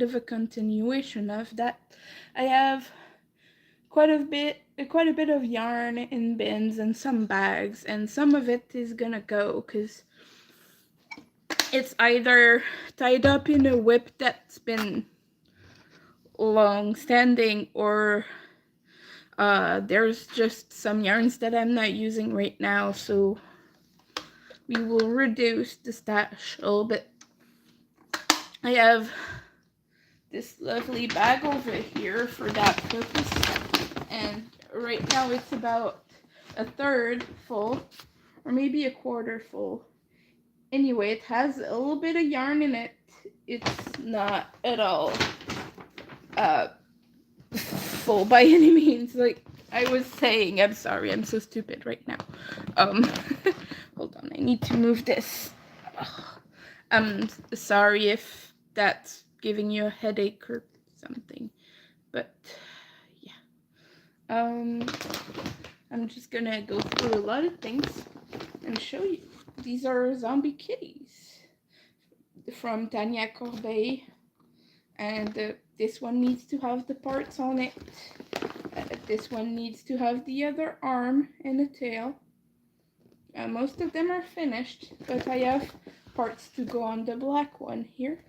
of a continuation of that. I have quite a bit of yarn in bins and some bags, and some of it is gonna go because it's either tied up in a whip that's been long standing, or there's just some yarns that I'm not using right now, so we will reduce the stash a little bit. I have this lovely bag over here for that purpose, and right now it's about a third full, or maybe a quarter full. Anyway, it has a little bit of yarn in it. It's not at all full by any means. Like I was saying, I'm sorry, I'm so stupid right now. Hold on, I need to move this. I'm sorry if that's giving you a headache or something, but yeah. I'm just gonna go through a lot of things and show you. These are zombie kitties from Tanya Corbeil, and this one needs to have the parts on it. This one needs to have the other arm and a tail. Most of them are finished, but I have parts to go on the black one here.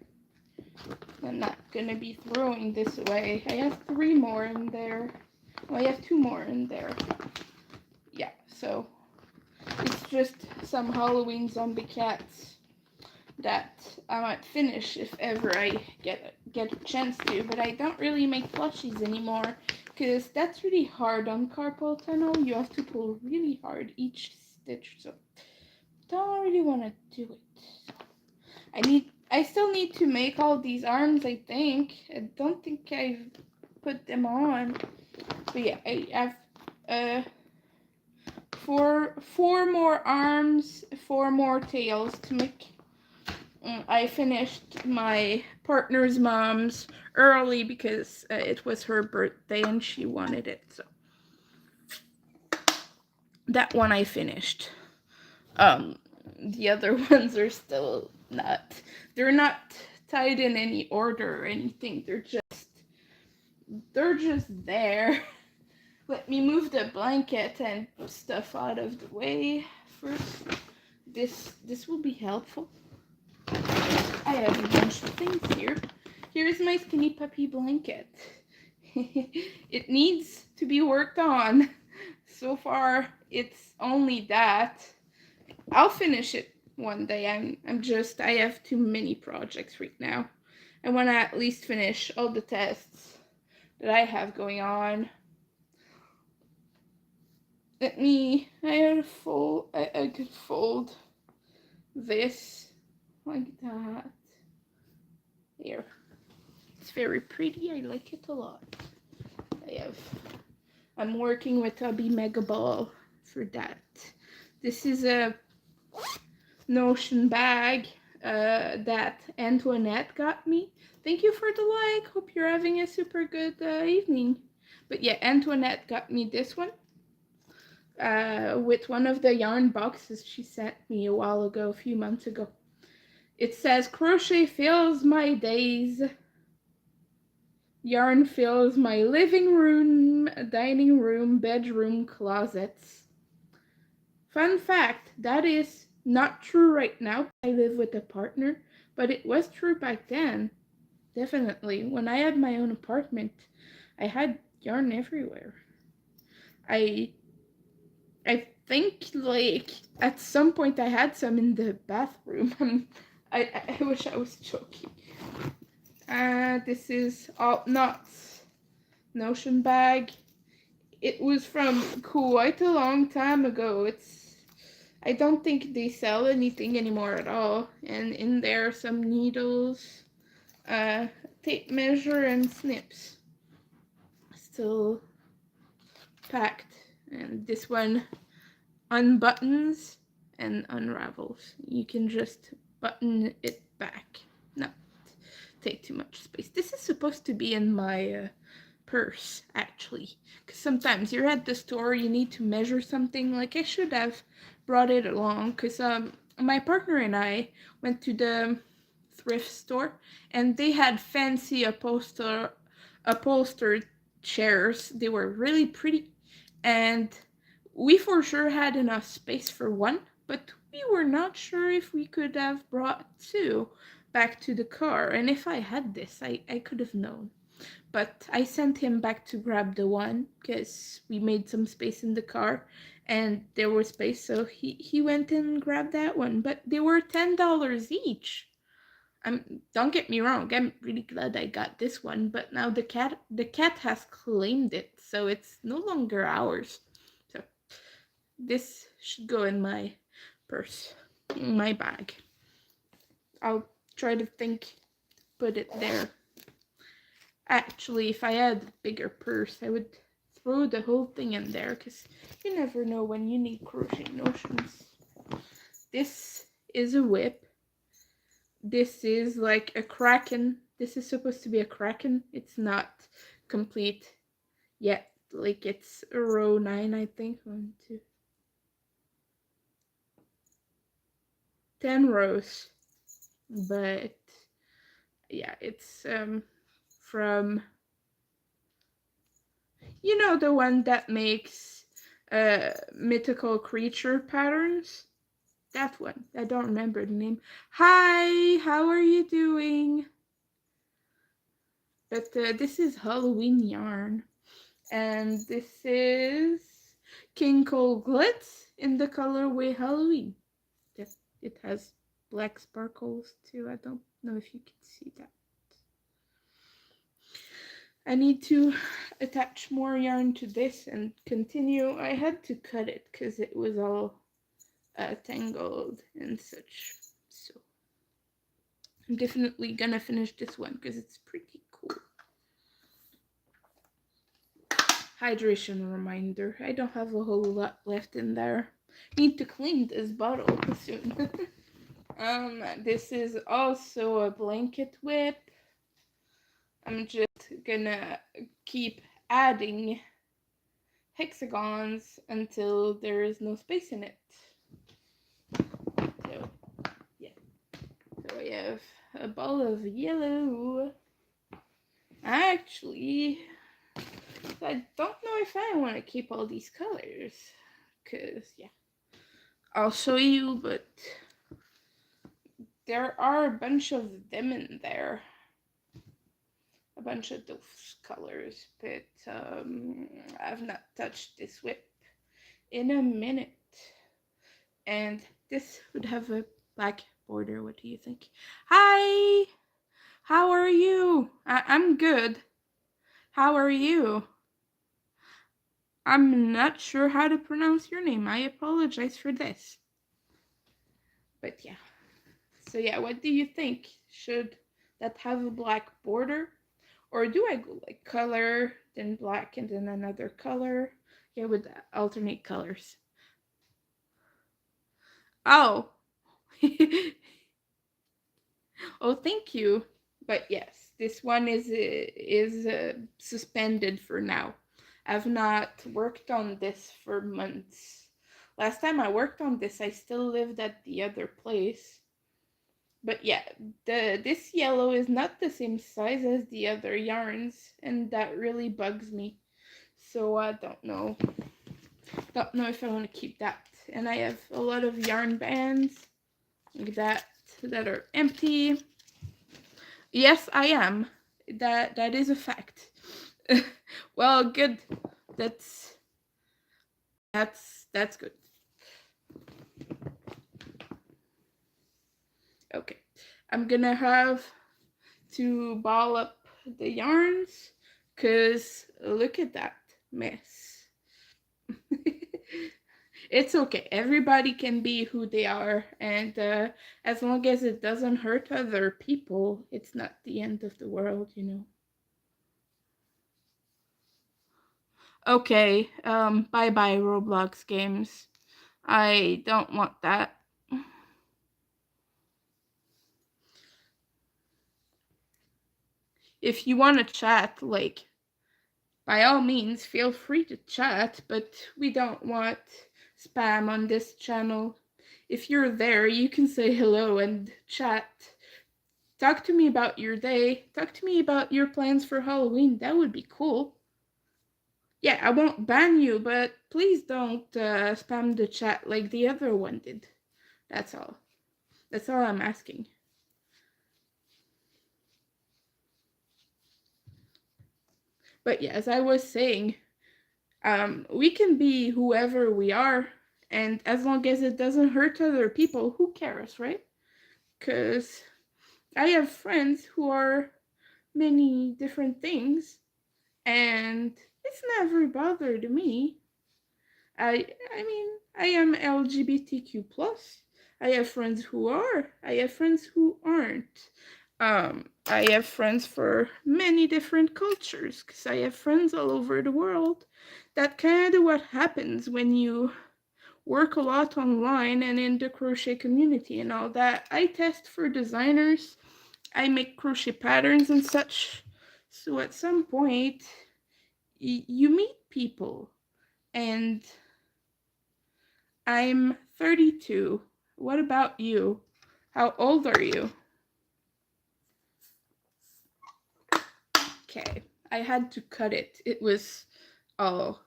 I'm not gonna be throwing this away. I have 3 more in there. Well, I have 2 more in there. Yeah, so it's just some Halloween zombie cats that I might finish if ever I get a chance to, but I don't really make plushies anymore because that's really hard on carpal tunnel. You have to pull really hard each stitch, so don't really want to do it. I still need to make all these arms, I think. I don't think I've put them on, but yeah, I have four more arms, 4 more tails to make. I finished my partner's mom's early because it was her birthday and she wanted it, so that one I finished. The other ones are still not, they're not tied in any order or anything. They're just there. Let me move the blanket and stuff out of the way first. This will be helpful. I have a bunch of things here. Here's my skinny puppy blanket. It needs to be worked on. So far, it's only that. I'll finish it one day. I have too many projects right now. I want to at least finish all the tests that I have going on. I could fold this like that. There. It's very pretty. I like it a lot. I'm working with Hubby Mega Ball for that. This is a Notion bag that Antoinette got me. Thank you for the like. Hope you're having a super good evening. But yeah, Antoinette got me this one with one of the yarn boxes she sent me a few months ago. It says, crochet fills my days. Yarn fills my living room, dining room, bedroom, closets. Fun fact, that is not true right now. I live with a partner, but it was true back then. Definitely. When I had my own apartment, I had yarn everywhere. I think, like, at some point I had some in the bathroom. I wish I was joking. This is Alt Knots Notion bag. It was from quite a long time ago. I don't think they sell anything anymore at all. And in there are some needles, tape measure, and snips. Still packed. And this one unbuttons and unravels. You can just button it back. Not take too much space. This is supposed to be in my purse, actually, because sometimes you're at the store, you need to measure something. Like, I should have brought it along, because my partner and I went to the thrift store, and they had fancy upholstered chairs. They were really pretty, and we for sure had enough space for one, but we were not sure if we could have brought two back to the car. And if I had this, I could have known. But I sent him back to grab the one because we made some space in the car and there was space, so he went and grabbed that one. But they were $10 each. Don't get me wrong, I'm really glad I got this one, but now the cat has claimed it, so it's no longer ours. So this should go in my purse, in my bag. I'll try to put it there. Actually, if I had a bigger purse, I would throw the whole thing in there, because you never know when you need crochet notions. This is a whip. This is like a kraken. This is supposed to be a kraken. It's not complete yet. Like, it's row 9, I think. 1, 2, 10 rows. But yeah, it's from, you know, the one that makes mythical creature patterns. That one. I don't remember the name. Hi, how are you doing? But this is Halloween yarn. And this is King Cole Glitz in the colorway Halloween. It has black sparkles too. I don't know if you can see that. I need to attach more yarn to this and continue. I had to cut it because it was all tangled and such. So I'm definitely gonna finish this one because it's pretty cool. Hydration reminder. I don't have a whole lot left in there. Need to clean this bottle soon. This is also a blanket whip. I'm just gonna keep adding hexagons until there is no space in it. So, yeah. So I have a ball of yellow. Actually, I don't know if I want to keep all these colors, because, yeah, I'll show you, but there are a bunch of them in there. A bunch of those colors, but I've not touched this whip in a minute. And this would have a black border. What do you think? Hi! How are you? I'm good. How are you? I'm not sure how to pronounce your name. I apologize for this. But yeah. So yeah, what do you think? Should that have a black border? Or do I go like color, then black, and then another color? Yeah, with alternate colors. Oh. Oh, thank you. But yes, this one is suspended for now. I've not worked on this for months. Last time I worked on this, I still lived at the other place. But yeah, this yellow is not the same size as the other yarns, and that really bugs me. So I don't know. Don't know if I want to keep that. And I have a lot of yarn bands like that are empty. Yes, I am. That is a fact. Well, good. That's good. Okay. I'm gonna have to ball up the yarns, cause look at that mess. It's okay. Everybody can be who they are, and as long as it doesn't hurt other people, it's not the end of the world, you know. Okay, bye-bye Roblox games. I don't want that. If you want to chat, like, by all means, feel free to chat, but we don't want spam on this channel. If you're there, you can say hello and chat. Talk to me about your day. Talk to me about your plans for Halloween. That would be cool. Yeah, I won't ban you, but please don't spam the chat like the other one did. That's all. That's all I'm asking. But yeah, as I was saying, we can be whoever we are, and as long as it doesn't hurt other people, who cares, right? Because I have friends who are many different things, and it's never bothered me. I mean, I am LGBTQ plus. I have friends who are. I have friends who aren't. I have friends for many different cultures because I have friends all over the world. That kind of what happens when you work a lot online and in the crochet community and all that. I test for designers. I make crochet patterns and such. So at some point, you meet people, and I'm 32. What about you? How old are you? Okay, I had to cut it. It was all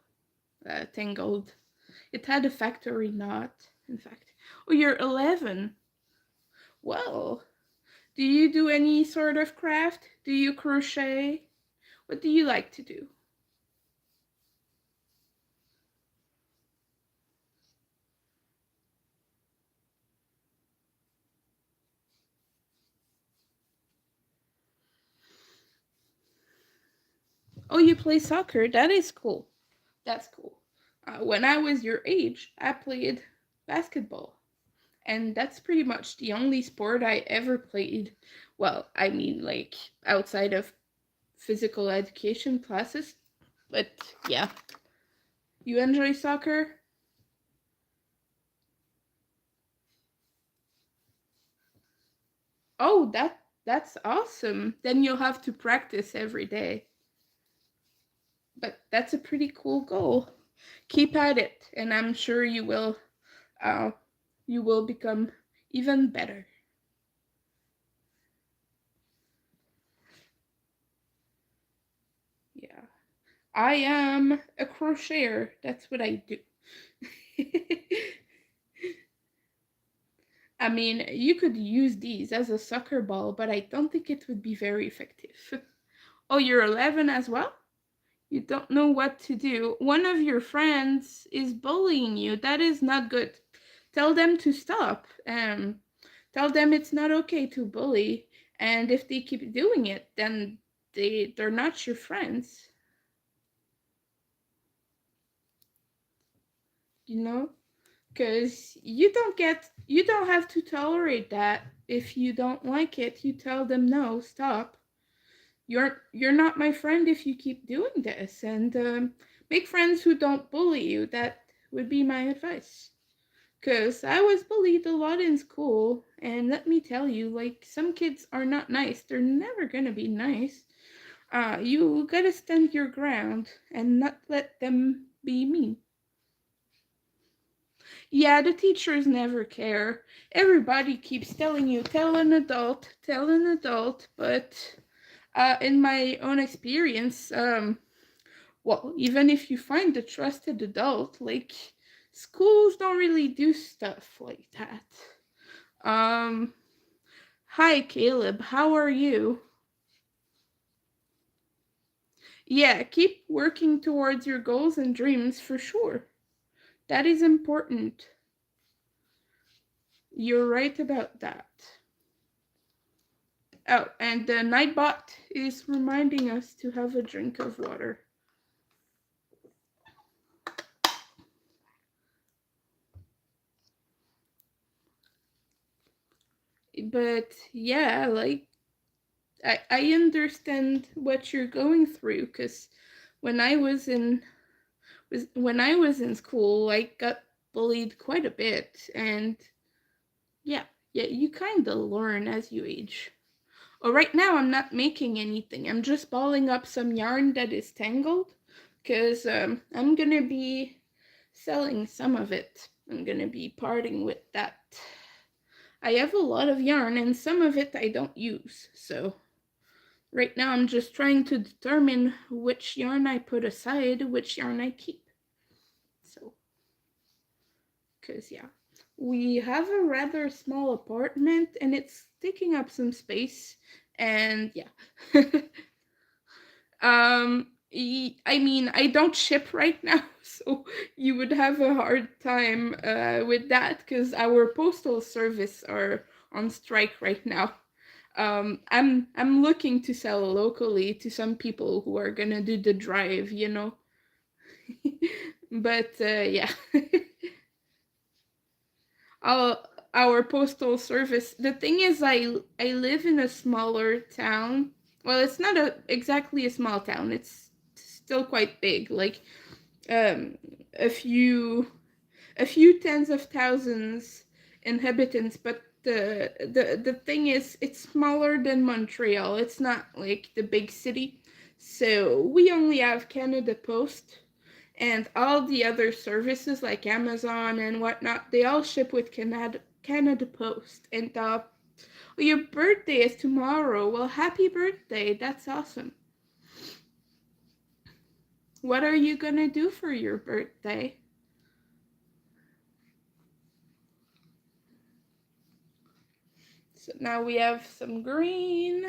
tangled. It had a factory knot, in fact. Oh, you're 11. Well, do you do any sort of craft? Do you crochet? What do you like to do? Oh, you play soccer? That is cool. That's cool. When I was your age, I played basketball. And that's pretty much the only sport I ever played. Well, I mean, like, outside of physical education classes. But yeah. You enjoy soccer? Oh, that's awesome. Then you'll have to practice every day. But that's a pretty cool goal. Keep at it, and I'm sure uh you will become even better. Yeah. I am a crocheter. That's what I do. I mean, you could use these as a soccer ball, but I don't think it would be very effective. Oh, you're 11 as well? You don't know what to do. One of your friends is bullying you. That is not good. Tell them to stop. Tell them it's not okay to bully. And if they keep doing it, then they're not your friends. You know? Because you don't have to tolerate that. If you don't like it, you tell them no, stop. You're not my friend if you keep doing this, and make friends who don't bully you. That would be my advice. Because I was bullied a lot in school, and let me tell you, like, some kids are not nice. They're never gonna be nice. You gotta stand your ground and not let them be mean. Yeah, the teachers never care. Everybody keeps telling you, tell an adult, but in my own experience, well, even if you find a trusted adult, like, schools don't really do stuff like that. Um, Hi, Caleb, how are you? Yeah, keep working towards your goals and dreams for sure. That is important. You're right about that. Oh, and the Nightbot is reminding us to have a drink of water. But yeah, like, I understand what you're going through, because when I was in when I was in school, I got bullied quite a bit, and yeah, you kind of learn as you age. Oh, right now I'm not making anything. I'm just balling up some yarn that is tangled, because I'm gonna be selling some of it. I'm gonna be parting with that. I have a lot of yarn, and some of it I don't use. So right now I'm just trying to determine which yarn I put aside, which yarn I keep. So, because yeah, we have a rather small apartment and it's taking up some space, and yeah. I mean, I don't ship right now, so you would have a hard time with that because our postal service are on strike right now. I'm looking to sell locally to some people who are gonna do the drive, you know. But yeah. Our our postal service. The thing is, I live in a smaller town. Well, it's not exactly a small town. It's still quite big. Like um, a few tens of thousands inhabitants. But the thing is, it's smaller than Montreal. It's not like the big city. So we only have Canada Post, and all the other services like Amazon and whatnot, they all ship with Canada Post. And well, your birthday is tomorrow. Well, happy birthday. That's awesome. What are you gonna do for your birthday? So now we have some green.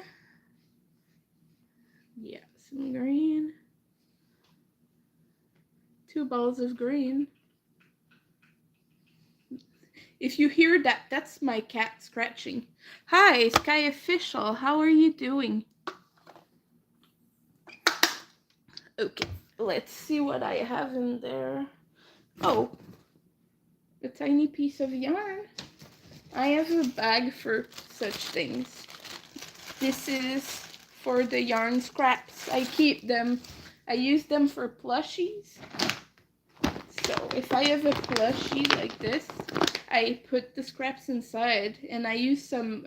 Yeah, some green. 2 balls of green. If you hear that, that's my cat scratching. Hi, Sky Official. How are you doing? Okay, let's see what I have in there. Oh, a tiny piece of yarn. I have a bag for such things. This is for the yarn scraps. I keep them. I use them for plushies. So if I have a plushie like this, I put the scraps inside, and I use some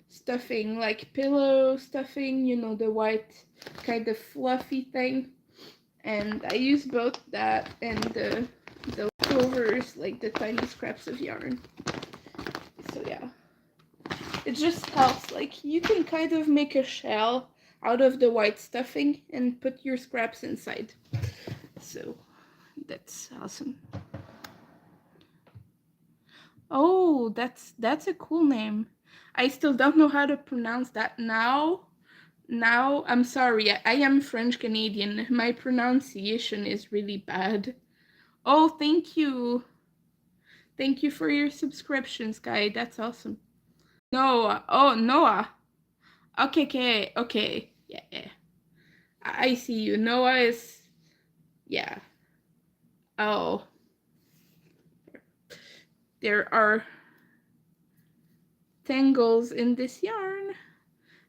stuffing, like pillow stuffing, you know, the white kind of fluffy thing. And I use both that and the leftovers, like the tiny scraps of yarn. So yeah, it just helps. Like, you can kind of make a shell out of the white stuffing and put your scraps inside. So that's awesome. Oh, that's a cool name. I still don't know how to pronounce that now. Now, I'm sorry, I am French Canadian. My pronunciation is really bad. Oh, thank you. Thank you for your subscription, Sky. That's awesome. Noah. Oh, Noah. Okay, okay, okay. Yeah, yeah. I see you. Noah is. Yeah. Oh. There are tangles in this yarn.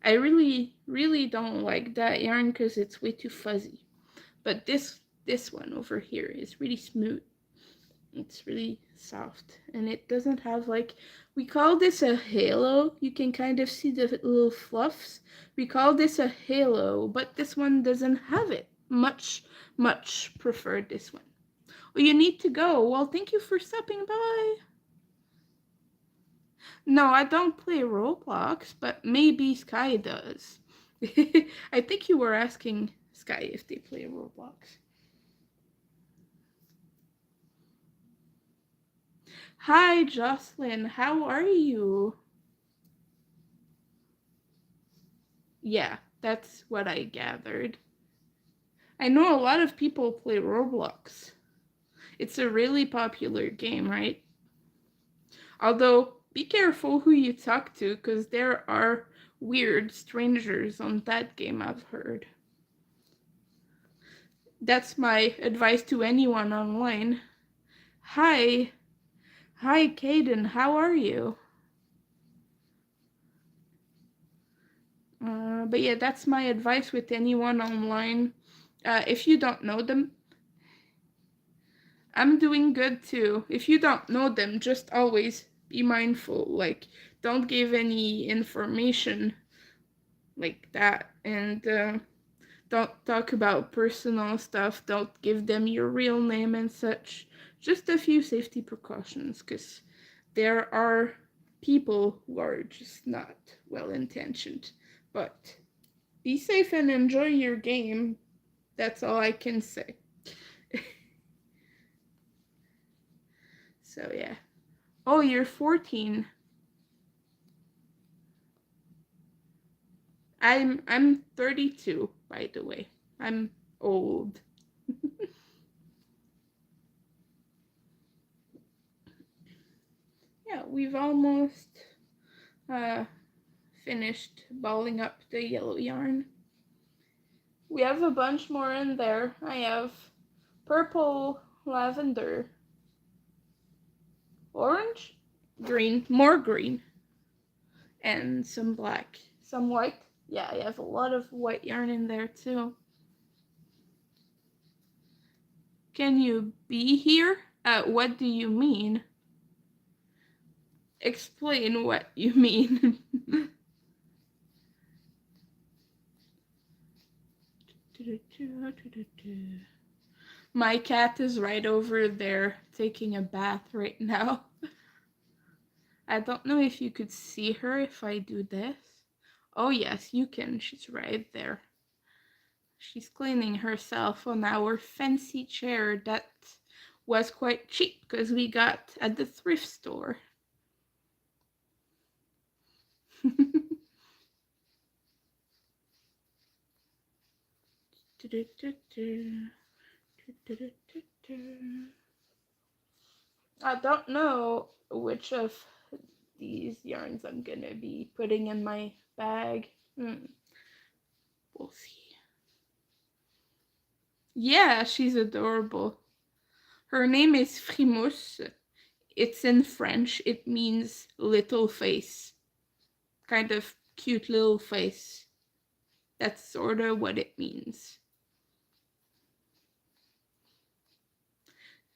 I really don't like that yarn because it's way too fuzzy. But this one over here is really smooth. It's really soft, and it doesn't have, like, we call this a halo. You can kind of see the little fluffs. We call this a halo, but this one doesn't have it. Much prefer this one. Oh, you need to go. Well, thank you for stopping by. No, I don't play Roblox, but maybe Sky does. I think you were asking Sky if they play Roblox. Hi, Jocelyn. How are you? Yeah, that's what I gathered. I know a lot of people play Roblox. It's a really popular game, right? Although, be careful who you talk to, because there are weird strangers on that game, I've heard. That's my advice to anyone online. Hi. Hi, Caden. How are you? But yeah, that's my advice with anyone online. If you don't know them, I'm doing good too. If you don't know them, just always be mindful. Like, don't give any information like that. And don't talk about personal stuff. Don't give them your real name and such. Just a few safety precautions, because there are people who are just not well intentioned. But be safe and enjoy your game. That's all I can say. So yeah. Oh, you're 14. I'm 32, by the way. I'm old. Yeah, we've almost finished balling up the yellow yarn. We have a bunch more in there. I have purple, lavender, orange, green, more green, and some black, some white. Yeah, I have a lot of white yarn in there too. Can you be here? What do you mean? Explain what you mean. My cat is right over there taking a bath right now. I don't know if you could see her if I do this. Oh yes, you can. She's right there. She's cleaning herself on our fancy chair that was quite cheap because we got at the thrift store. I don't know which of these yarns I'm gonna be putting in my bag. We'll see. Yeah, she's adorable. Her name is Frimousse. It's in French. It means little face. Kind of cute little face. That's sort of what it means.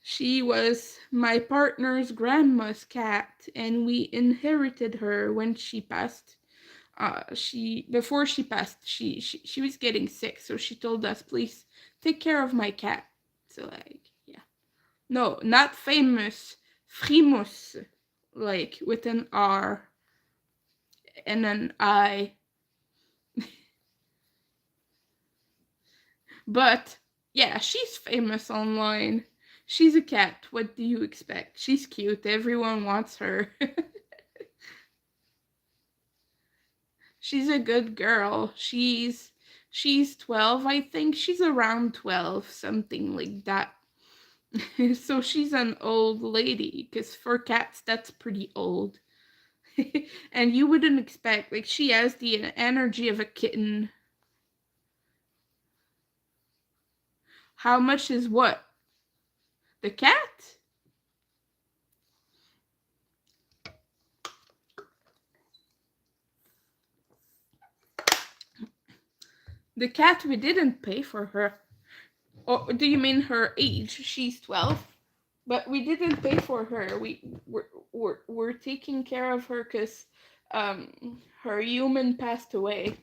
She was my partner's grandma's cat, and we inherited her when she passed. Before she passed, she was getting sick, so she told us, please take care of my cat. So like, yeah, no, not famous, Frimousse, like with an R and an I. But yeah, she's famous online. She's a cat. What do you expect? She's cute. Everyone wants her. She's a good girl. She's 12, I think. She's around 12, something like that. So she's an old lady, because for cats, that's pretty old. And you wouldn't expect, like, she has the energy of a kitten. How much is what? The cat? The cat, we didn't pay for her. Or do you mean her age? She's 12. But we didn't pay for her. We're taking care of her because her human passed away.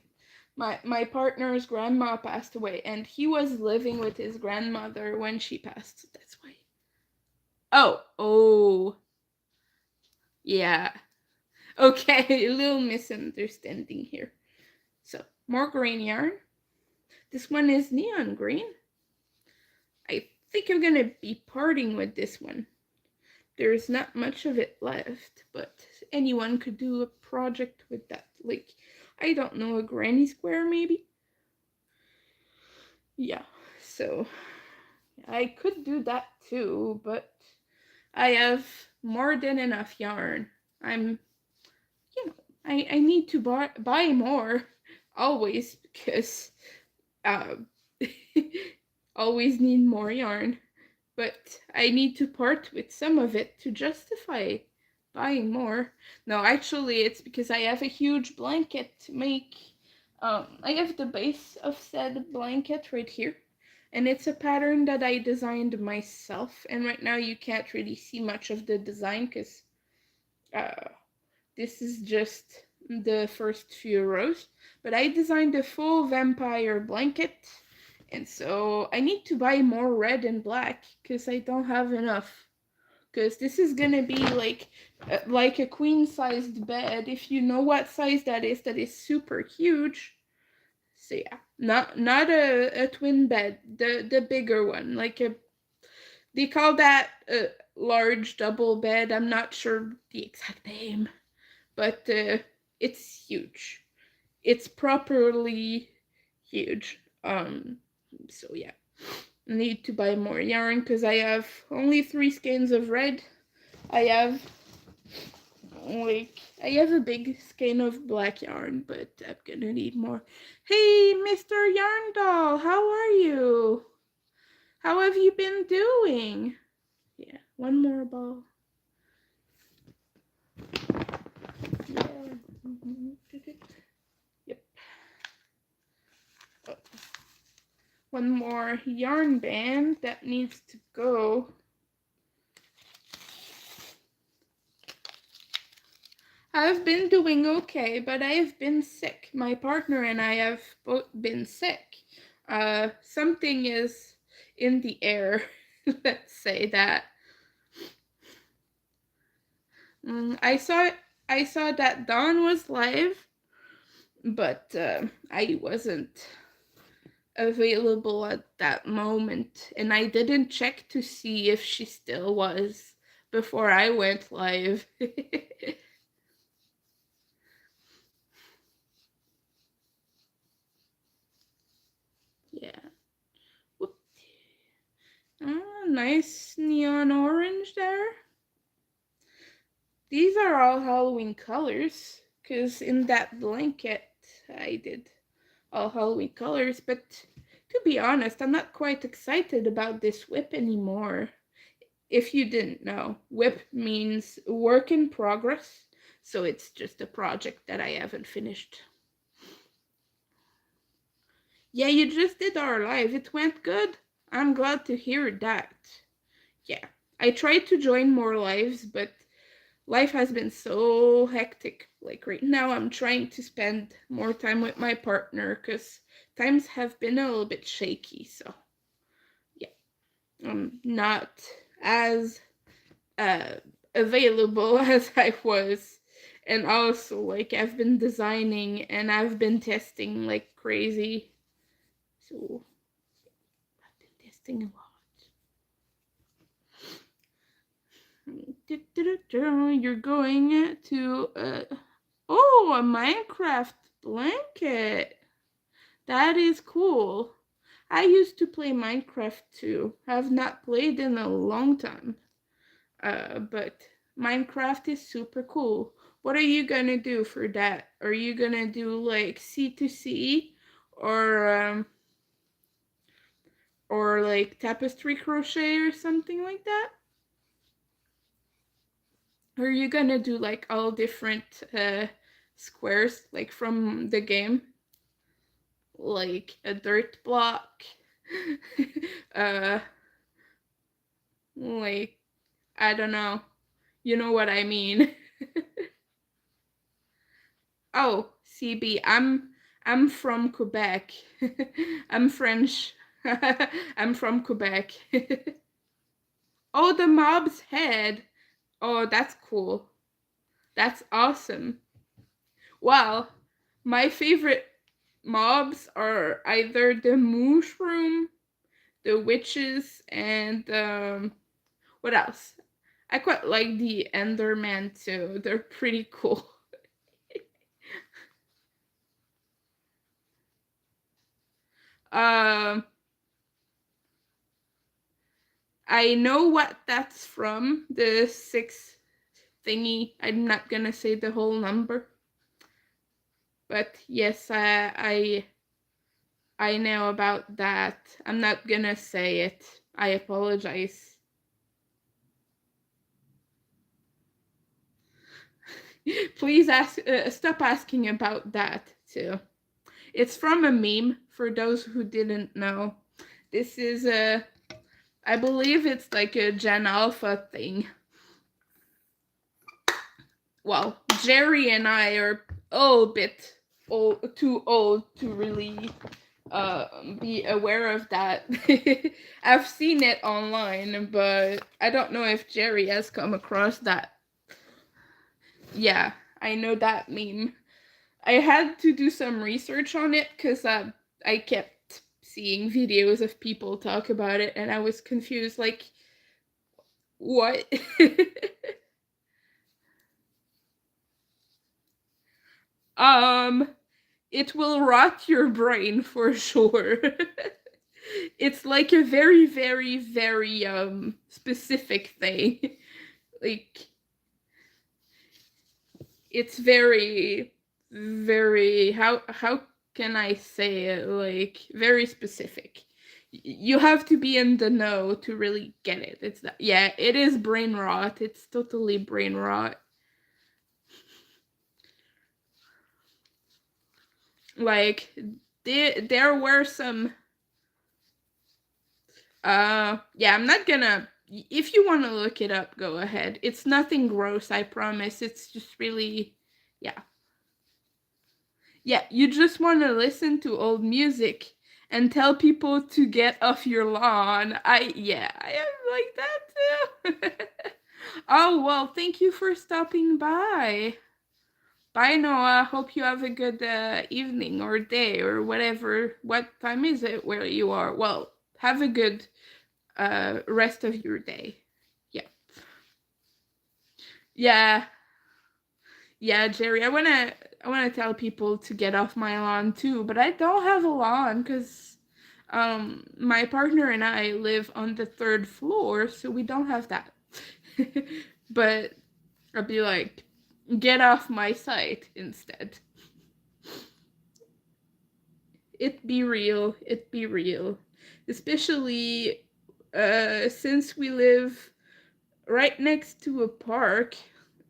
My partner's grandma passed away, and he was living with his grandmother when she passed. That's why. Oh, yeah. Okay, a little misunderstanding here. So, more green yarn. This one is neon green. I think I'm gonna be parting with this one. There's not much of it left, but anyone could do a project with that. Like, I don't know, a granny square maybe? Yeah, so I could do that too, but I have more than enough yarn. I need to buy more, always, because uh, always need more yarn. But I need to part with some of it to justify buying more. No, actually, it's because I have a huge blanket to make. I have the base of said blanket right here, and it's a pattern that I designed myself. And right now you can't really see much of the design because this is just the first few rows. But I designed a full vampire blanket. And so I need to buy more red and black because I don't have enough. because this is gonna be like a queen-sized bed. If you know what size that is super huge. So yeah, not a twin bed, the bigger one, they call that a large double bed. I'm not sure the exact name, but it's huge. It's properly huge. So yeah, I need to buy more yarn because I have only 3 skeins of red. I have I have a big skein of black yarn, but I'm gonna need more. Hey, Mr. Yarn Doll, how are you? How have you been doing? Yeah, one more ball. Yeah. Yep. Oh. One more yarn band that needs to go. I've been doing okay, but I have been sick. My partner and I have both been sick. Something is in the air. Let's say that. I saw that Dawn was live, but I wasn't available at that moment, and I didn't check to see if she still was before I went live. Yeah. Whoop. Oh, nice neon orange there. These are all Halloween colors, because in that blanket I did all Halloween colors, but to be honest, I'm not quite excited about this whip anymore. If you didn't know, WIP means work in progress, so it's just a project that I haven't finished. Yeah, you just did our live. It went good. I'm glad to hear that. Yeah, I tried to join more lives, but life has been so hectic. Like right now, I'm trying to spend more time with my partner because times have been a little bit shaky. So, yeah, I'm not as uh, available as I was. And also, I've been designing and I've been testing like crazy. So, I've been testing a lot. You're going to, oh, a Minecraft blanket. That is cool. I used to play Minecraft too. I've not played in a long time. But Minecraft is super cool. What are you gonna do for that? Are you gonna do like C2C or like tapestry crochet or something like that? Or are you gonna do like all different squares like from the game? Like a dirt block? uh like I don't know. You know what I mean. Oh, CB, I'm from Quebec. I'm French. I'm from Quebec. Oh, the mob's head. Oh, that's cool. That's awesome. Well, my favorite mobs are either the mushroom, the witches, and what else? I quite like the Enderman too. They're pretty cool. Um, I know what that's from, the 6 thingy. I'm not gonna say the whole number. But yes, I know about that. I'm not gonna say it. I apologize. Please stop asking about that too. It's from a meme for those who didn't know. This is I believe it's like a Gen Alpha thing. Well, Jerry and I are a little bit too old to really be aware of that. I've seen it online, but I don't know if Jerry has come across that. Yeah, I know that meme. I had to do some research on it because I kept seeing videos of people talk about it, and I was confused. Like, what? um, it will rot your brain for sure. It's like a very, very, very specific thing. Like, it's very, very, how can I say it? Like, very specific. You have to be in the know to really get it. It's that, yeah, it is brain rot. It's totally brain rot. Like, there were some yeah, I'm not gonna, if you want to look it up, go ahead. It's nothing gross, I promise. It's just really, yeah. Yeah, you just want to listen to old music and tell people to get off your lawn. Yeah, I am like that too. Oh, well, thank you for stopping by. Bye, Noah. Hope you have a good evening or day or whatever. What time is it where you are? Well, have a good rest of your day. Yeah. Yeah. Yeah, Jerry, I wanna tell people to get off my lawn too, but I don't have a lawn because my partner and I live on the third floor, so we don't have that. But I'll be like, get off my site instead. It be real. It be real. Especially since we live right next to a park,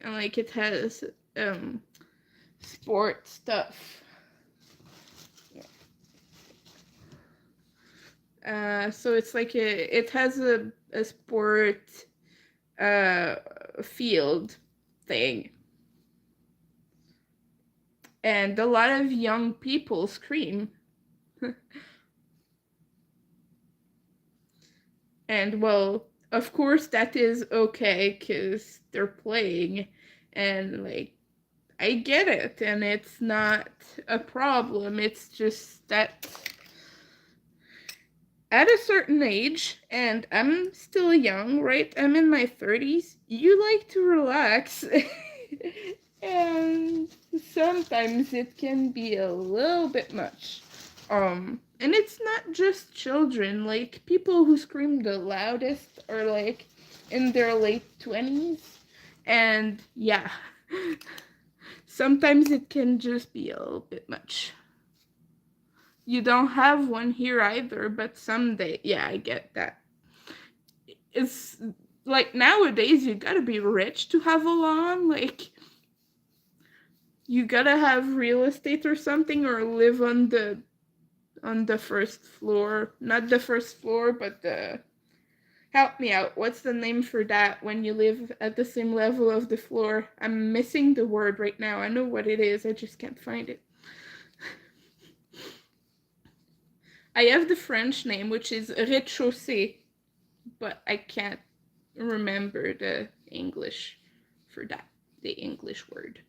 and like it has sport stuff. So it's like it has a sport field thing, and a lot of young people scream. And well, of course that is okay because they're playing, and like I get it, and it's not a problem. It's just that at a certain age, and I'm still young, right? I'm in my 30s, you like to relax. And sometimes it can be a little bit much. And it's not just children, like people who scream the loudest are like in their late 20s. And yeah, sometimes it can just be a little bit much. You don't have one here either, but someday, yeah, I get that. It's like nowadays you gotta be rich to have a lawn. Like, you gotta have real estate or something, or live on the first floor. Not the first floor, but the, help me out. What's the name for that when you live at the same level of the floor? I'm missing the word right now. I know what it is, I just can't find it. I have the French name, which is rez-de-chaussée, but I can't remember the English for that, the English word.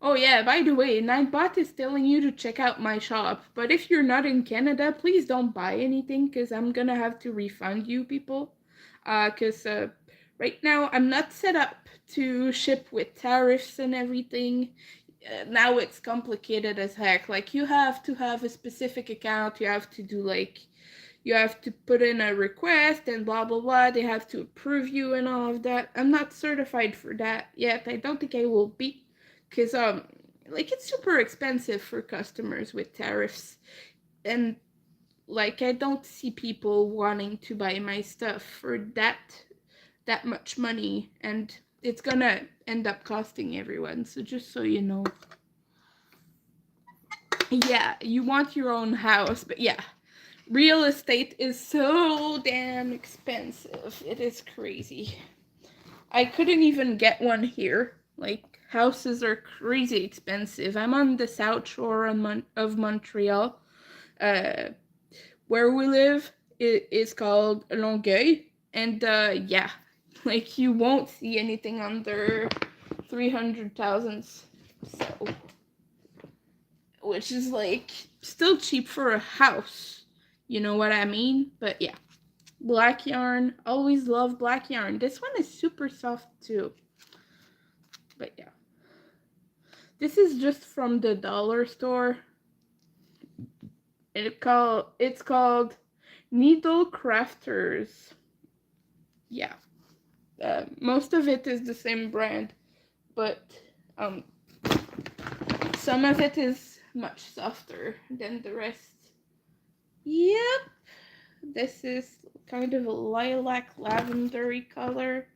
Oh yeah, by the way, Nightbot is telling you to check out my shop, but if you're not in Canada, please don't buy anything because I'm gonna have to refund you people. Because right now I'm not set up to ship with tariffs and everything. Now it's complicated as heck. Like, you have to have a specific account, you have to do like, you have to put in a request and blah blah blah. They have to approve you and all of that. I'm not certified for that yet. I don't think I will be, because like it's super expensive for customers with tariffs, and like I don't see people wanting to buy my stuff for that much money, and it's gonna end up costing everyone. So just so you know. Yeah, you want your own house, but yeah, real estate is so damn expensive. It is crazy. I couldn't even get one here. Like, houses are crazy expensive. I'm on the south shore of Montreal. Uh, where we live, it is called Longueuil, and yeah, like you won't see anything under 300,000. So, which is like still cheap for a house. You know what I mean? But yeah. Black yarn. Always love black yarn. This one is super soft too. But yeah. This is just from the dollar store. It's called Needle Crafters. Yeah. Most of it is the same brand, but some of it is much softer than the rest. Yep. This is kind of a lilac lavendery color.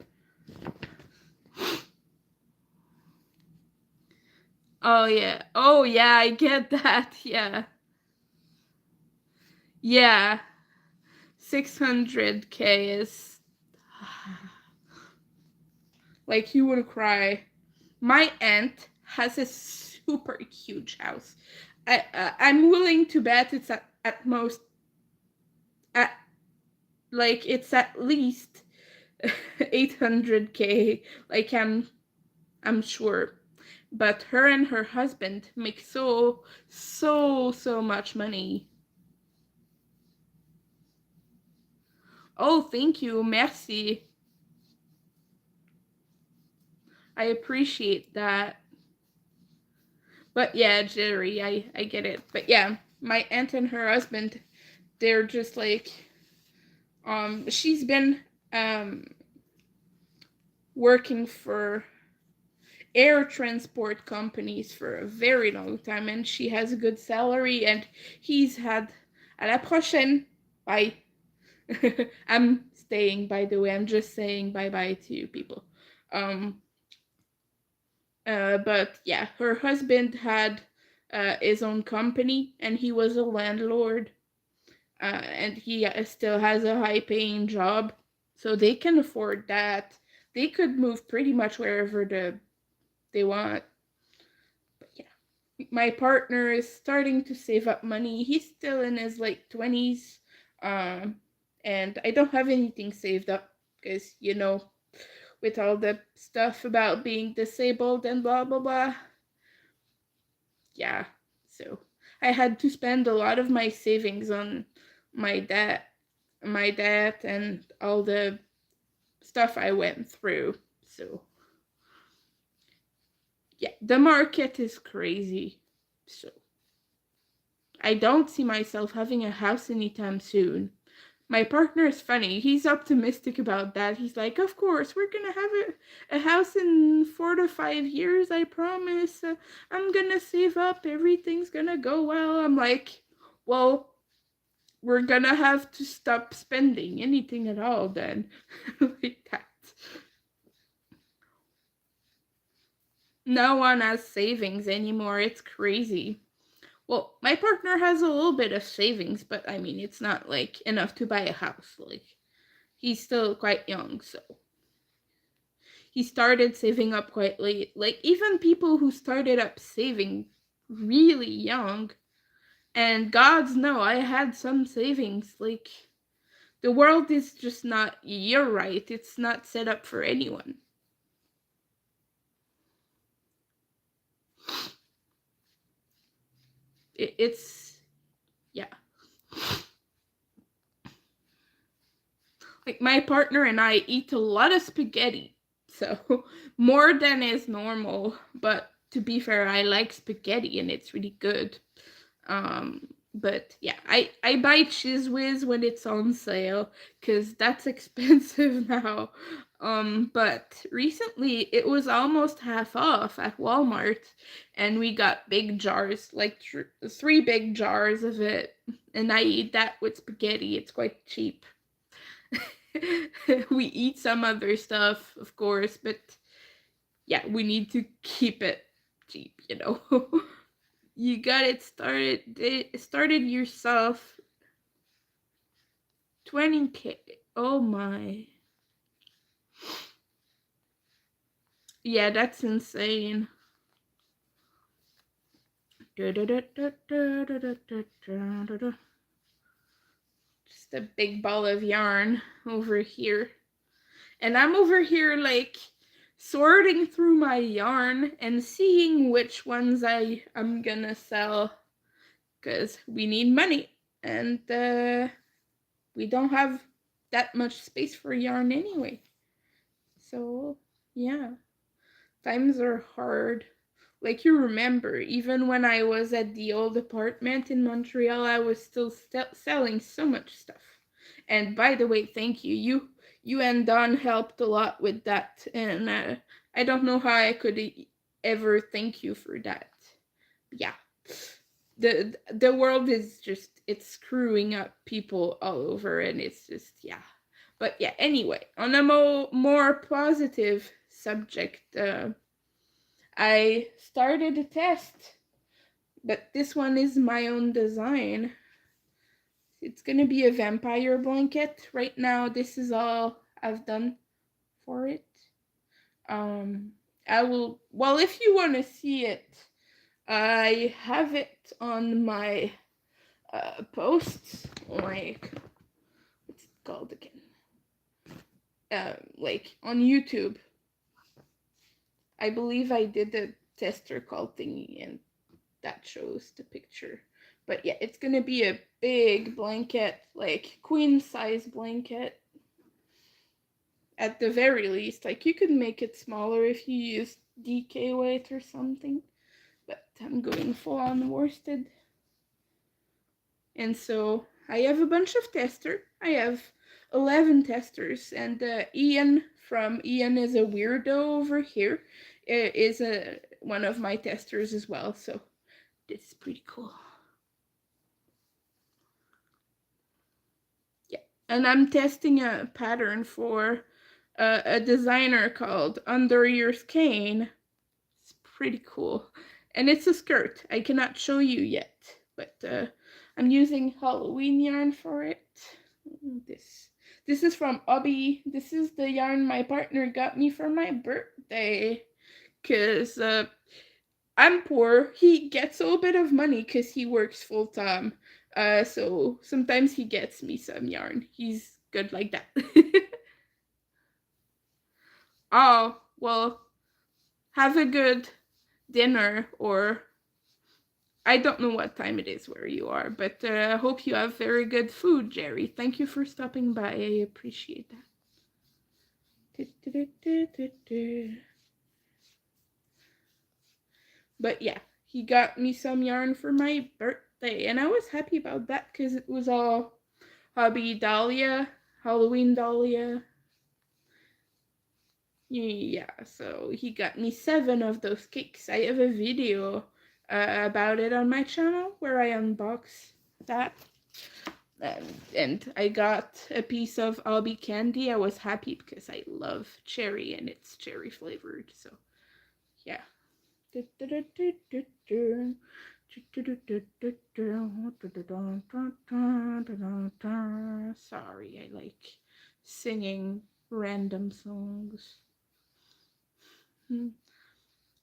Oh yeah. Oh yeah, I get that. Yeah. Yeah. 600K is like you would cry. My aunt has a super huge house. I'm willing to bet it's at most at like it's at least 800K. Like I'm sure. But her and her husband make so much money. Oh, thank you. Merci. I appreciate that. But yeah, Jerry, I get it. But yeah, my aunt and her husband, they're just like she's been working for air transport companies for a very long time, and she has a good salary, and he's had à la prochaine. Bye. I'm staying, by the way. I'm just saying bye-bye to you people. But yeah, her husband had his own company, and he was a landlord, and he still has a high-paying job, so they can afford that. They could move pretty much wherever they want. But yeah, my partner is starting to save up money. He's still in his late 20s, and I don't have anything saved up because with all the stuff about being disabled and blah blah blah. Yeah, so I had to spend a lot of my savings on my dad, and all the stuff I went through. So yeah, the market is crazy. So I don't see myself having a house anytime soon. My partner is funny. He's optimistic about that. He's like, of course, we're gonna have a house in 4 to 5 years, I promise. I'm gonna save up. Everything's gonna go well. I'm like, well, we're gonna have to stop spending anything at all then. Like that. No one has savings anymore. It's crazy. Well, my partner has a little bit of savings, but I mean, it's not like enough to buy a house. Like, he's still quite young, so he started saving up quite late. Like, even people who started up saving really young, and gods know I had some savings. Like, the world is just not, you're right, it's not set up for anyone. It's, yeah. Like, my partner and I eat a lot of spaghetti. So, more than is normal. But to be fair, I like spaghetti and it's really good. But yeah, I buy Cheez Whiz when it's on sale because that's expensive now. But recently it was almost half off at Walmart, and we got big jars, like 3 big jars of it, and I eat that with spaghetti. It's quite cheap. We eat some other stuff, of course, but yeah, we need to keep it cheap, You got it started yourself. 20K. Oh my. Yeah, that's insane. Just a big ball of yarn over here. And I'm over here like sorting through my yarn and seeing which ones I'm gonna sell, because we need money, and we don't have that much space for yarn anyway. So yeah, times are hard. Like, you remember, even when I was at the old apartment in Montreal, I was still selling so much stuff. And by the way, thank you. You and Don helped a lot with that, and I don't know how I could ever thank you for that. Yeah, the world is just, it's screwing up people all over, and it's just, yeah. But yeah, anyway, on a more positive subject, I started a test, but this one is my own design. It's gonna be a vampire blanket. Right now, this is all I've done for it. Um, I will, well, if you want to see it, I have it on my posts, like, what's it called again? Like on YouTube. I believe I did a tester call thingy, and that shows the picture. But yeah, it's gonna be a big blanket, like queen size blanket. At the very least, like, you could make it smaller if you use DK weight or something. But I'm going full on worsted. And so I have a bunch of testers. I have 11 testers, and Ian from Ian is a Weirdo over here is one of my testers as well. So it's pretty cool. Yeah, and I'm testing a pattern for a designer called Under Your Skein. It's pretty cool, and it's a skirt. I cannot show you yet, but I'm using Halloween yarn for it. This is from Obi. This is the yarn my partner got me for my birthday, because I'm poor. He gets a little bit of money because he works full time. So sometimes he gets me some yarn. He's good like that. Oh, well, have a good dinner, or I don't know what time it is where you are, but I hope you have very good food, Jerry. Thank you for stopping by. I appreciate that. But yeah, he got me some yarn for my birthday, and I was happy about that because it was all Hobby Dahlia, Halloween Dahlia. Yeah, so he got me 7 of those cakes. I have a video about it on my channel where I unbox that. And I got a piece of Albi candy. I was happy because I love cherry, and it's cherry flavored. So yeah. Sorry, I like singing random songs.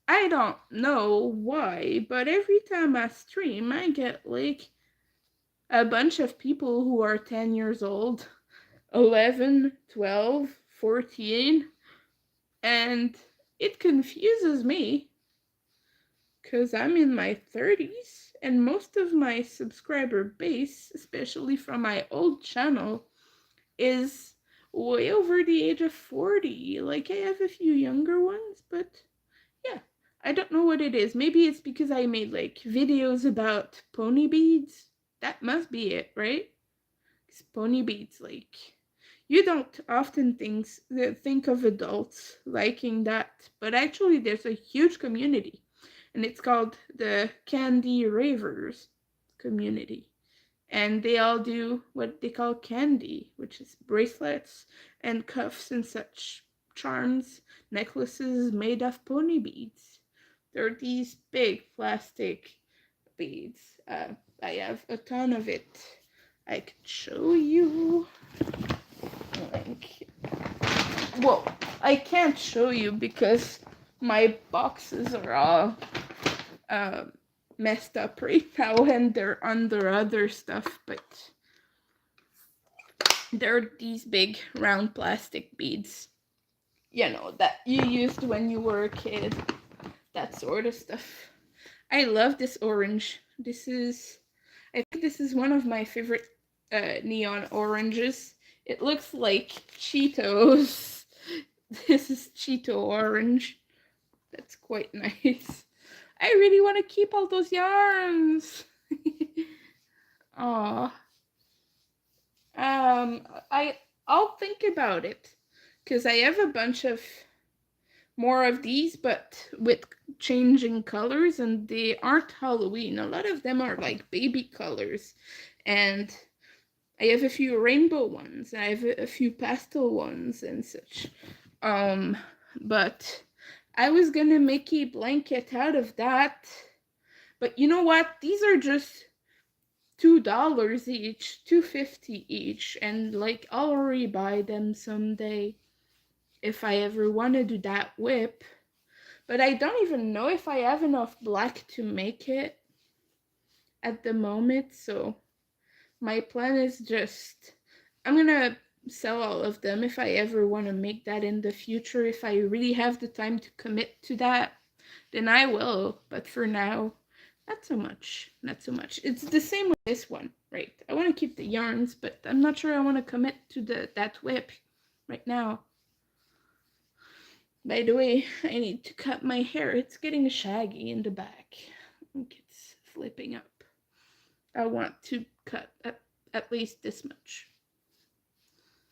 I don't know why, but every time I stream, I get like a bunch of people who are 10 years old, 11, 12, 14, and it confuses me because I'm in my 30s, and most of my subscriber base, especially from my old channel, is way over the age of 40. Like, I have a few younger ones, but yeah, I don't know what it is. Maybe it's because I made like videos about pony beads. That must be it, right? Because pony beads, like, you don't often think of adults liking that, but actually there's a huge community, and it's called the Candy Ravers community. And they all do what they call candy, which is bracelets and cuffs and such charms, necklaces made of pony beads. They're these big plastic beads. I have a ton of it. I could show you. Like, well, I can't show you because My boxes are all messed up right now, and they're under other stuff, but they're these big round plastic beads, you know, that you used when you were a kid, that sort of stuff. I love this orange. I think this is one of my favorite neon oranges. It looks like Cheetos. This is Cheeto orange. That's quite nice. I really want to keep all those yarns. Aw. I'll think about it, because I have a bunch of more of these, but with changing colors, and they aren't Halloween. A lot of them are like baby colors, and I have a few rainbow ones. I have a few pastel ones and such. But I was gonna make a blanket out of that. But you know what? These are just $2 each, $2.50 each, and like I'll rebuy them someday if I ever want to do that whip. But I don't even know if I have enough black to make it at the moment, so my plan is just, I'm gonna sell all of them if I ever want to make that in the future. If I really have the time to commit to that, then I will. But for now, not so much. Not so much. It's the same with this one, right? I want to keep the yarns, but I'm not sure I want to commit to that whip right now. By the way, I need to cut my hair. It's getting shaggy in the back. I think it's flipping up. I want to cut at least this much,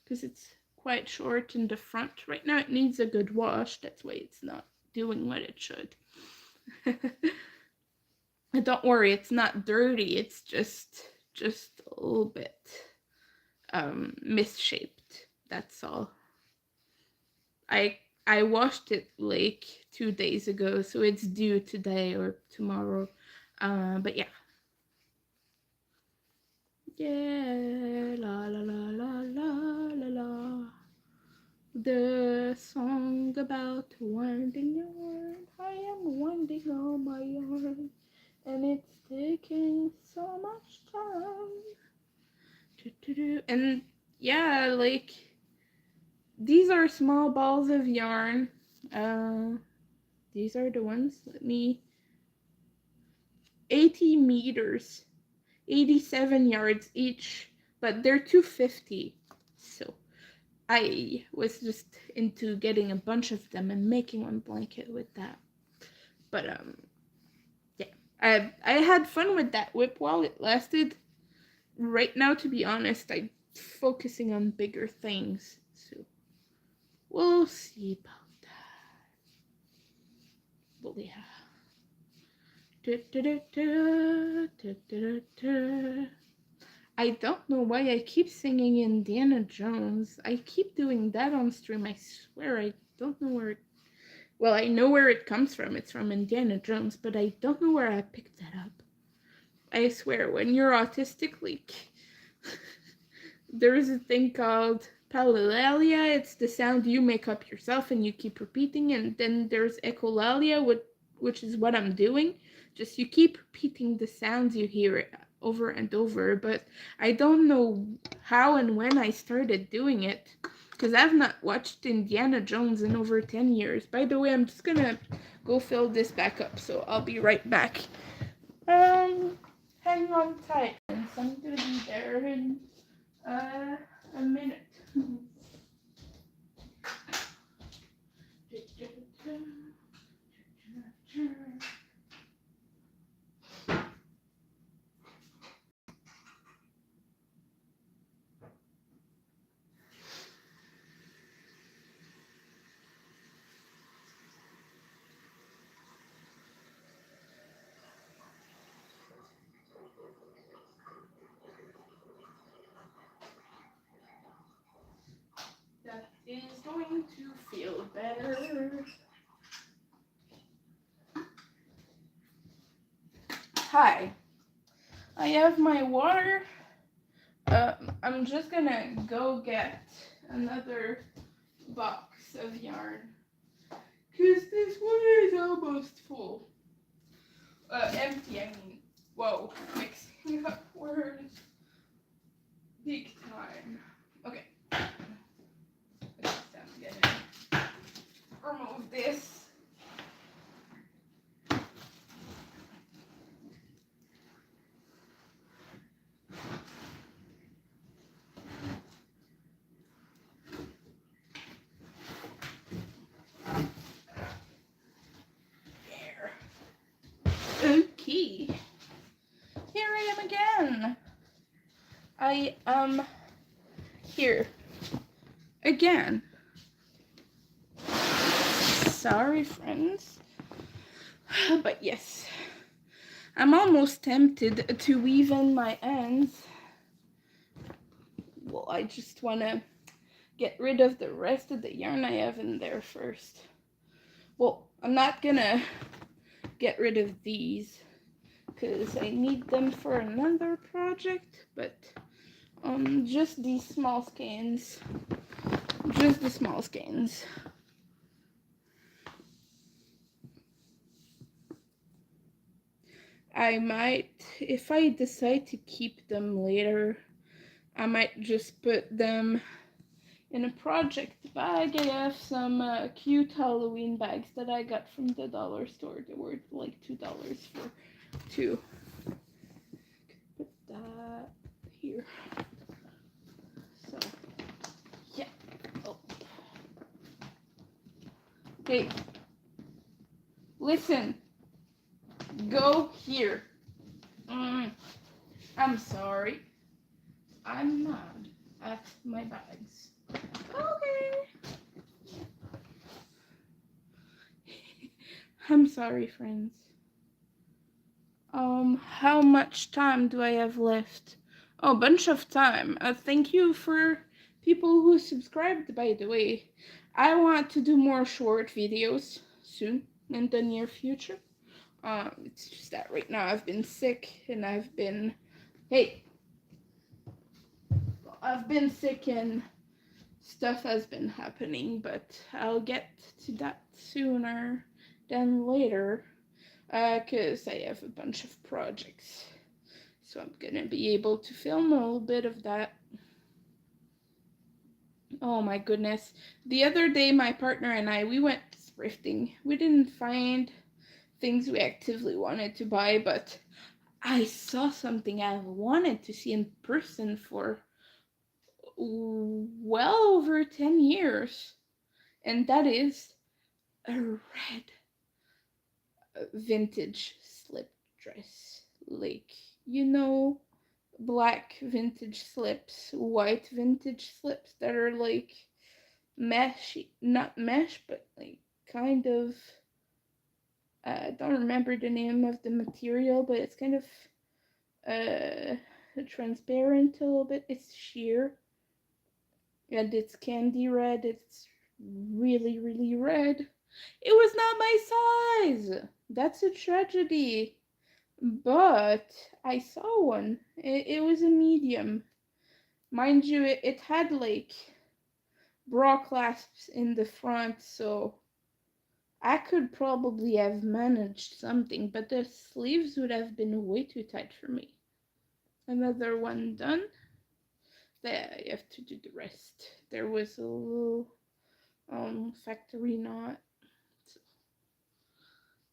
because it's quite short in the front. Right now it needs a good wash. That's why it's not doing what it should. Don't worry, it's not dirty. It's just a little bit misshaped. That's all. I washed it like 2 days ago, so it's due today or tomorrow. But yeah. Yeah, la la la la la la la. The song about winding yarn. I am winding all my yarn, and it's taking so much time. And yeah, like, these are small balls of yarn. These are the ones. 80 meters, 87 yards each, but they're $2.50. So I was just into getting a bunch of them and making one blanket with that. But yeah, I had fun with that whip while it lasted. Right now, to be honest, I'm focusing on bigger things, so we'll see about that. Well, yeah. I don't know why I keep singing Indiana Jones. I keep doing that on stream. I swear I don't know where well, I know where it comes from. It's from Indiana Jones, but I don't know where I picked that up. I swear, when you're autistic, like, there is a thing called palilalia. It's the sound you make up yourself and you keep repeating. And then there's echolalia, which is what I'm doing. Just you keep repeating the sounds you hear over and over. But I don't know how and when I started doing it, because I've not watched Indiana Jones in over 10 years. By the way, I'm just gonna go fill this back up, so I'll be right back. Hang on tight, and I'm gonna be there in a minute. That is going to feel better. Hi, I have my water. I'm just gonna go get another box of yarn, Because this one is almost full. Empty, I mean. Whoa, mixing up words. Big time. Okay. I'm gonna remove this. Okay. Here I am again. I am here again. Sorry, friends. But yes, I'm almost tempted to weave in my ends. Well, I just want to get rid of the rest of the yarn I have in there first. Well, I'm not gonna get rid of these because I need them for another project, but just these small skeins. Just the small skeins. I might, if I decide to keep them later, I might just put them in a project bag. I have some cute Halloween bags that I got from the dollar store. They were like $2 for 2. Put that here. So, yeah. Oh. Hey, listen. Go here. I'm sorry. I'm mad at my bags. Okay. I'm sorry, friends. How much time do I have left? Oh, a bunch of time. Thank you for people who subscribed, by the way. I want to do more short videos soon, in the near future. It's just that right now I've been sick and I've been sick and stuff has been happening, but I'll get to that sooner than later, because I have a bunch of projects. So I'm gonna be able to film a little bit of that. Oh my goodness. The other day my partner and I, we went thrifting. We didn't find things we actively wanted to buy, but I saw something I wanted to see in person for well over 10 years, and that is a red vintage slip dress. Like, black vintage slips, white vintage slips that are like mesh, not mesh, but like kind of, I don't remember the name of the material, but it's kind of transparent a little bit. It's sheer and it's candy red. It's really, really red. It was not my size. That's a tragedy. But I saw one. It was a medium. Mind you, it had like bra clasps in the front, so I could probably have managed something, but the sleeves would have been way too tight for me. Another one done. There, you have to do the rest. There was a little factory knot. So,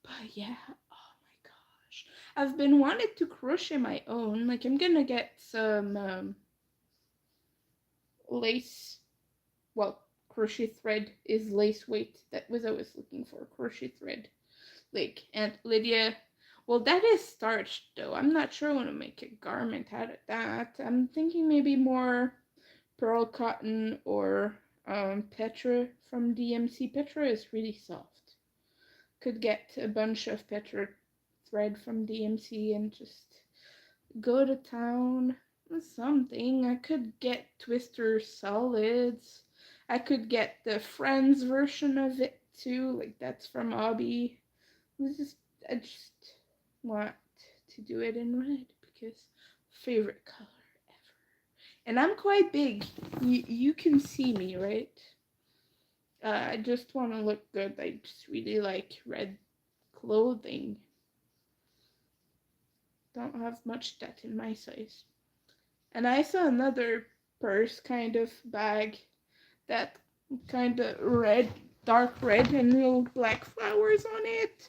but yeah, oh my gosh. I've been wanting to crochet my own. Like, I'm gonna get some lace. Well, crochet thread is lace weight. That was I was looking for. Crochet thread. Like, and Lydia, well, that is starched though. I'm not sure I want to make a garment out of that. I'm thinking maybe more pearl cotton or Petra from DMC. Petra is really soft. Could get a bunch of Petra thread from DMC and just go to town with something. I could get Twister solids. I could get the Friends version of it too, like that's from Hobby. I just want to do it in red because favorite color ever. And I'm quite big. You can see me, right? I just want to look good. I just really like red clothing. Don't have much that in my size. And I saw another purse kind of bag that kind of red, dark red, and little black flowers on it.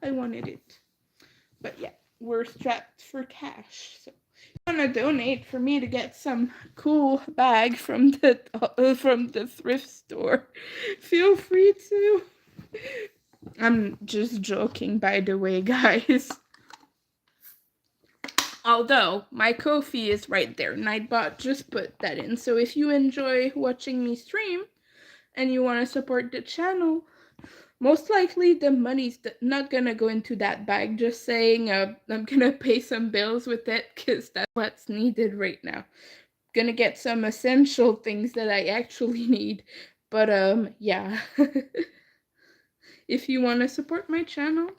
I wanted it. But yeah, we're strapped for cash. So if you want to donate for me to get some cool bag from the thrift store, feel free to. I'm just joking, by the way, guys. Although my Ko-fi is right there, Nightbot just put that in. So if you enjoy watching me stream and you want to support the channel, most likely the money's not gonna go into that bag. Just saying, I'm gonna pay some bills with it because that's what's needed right now. Gonna get some essential things that I actually need. But yeah. If you want to support my channel,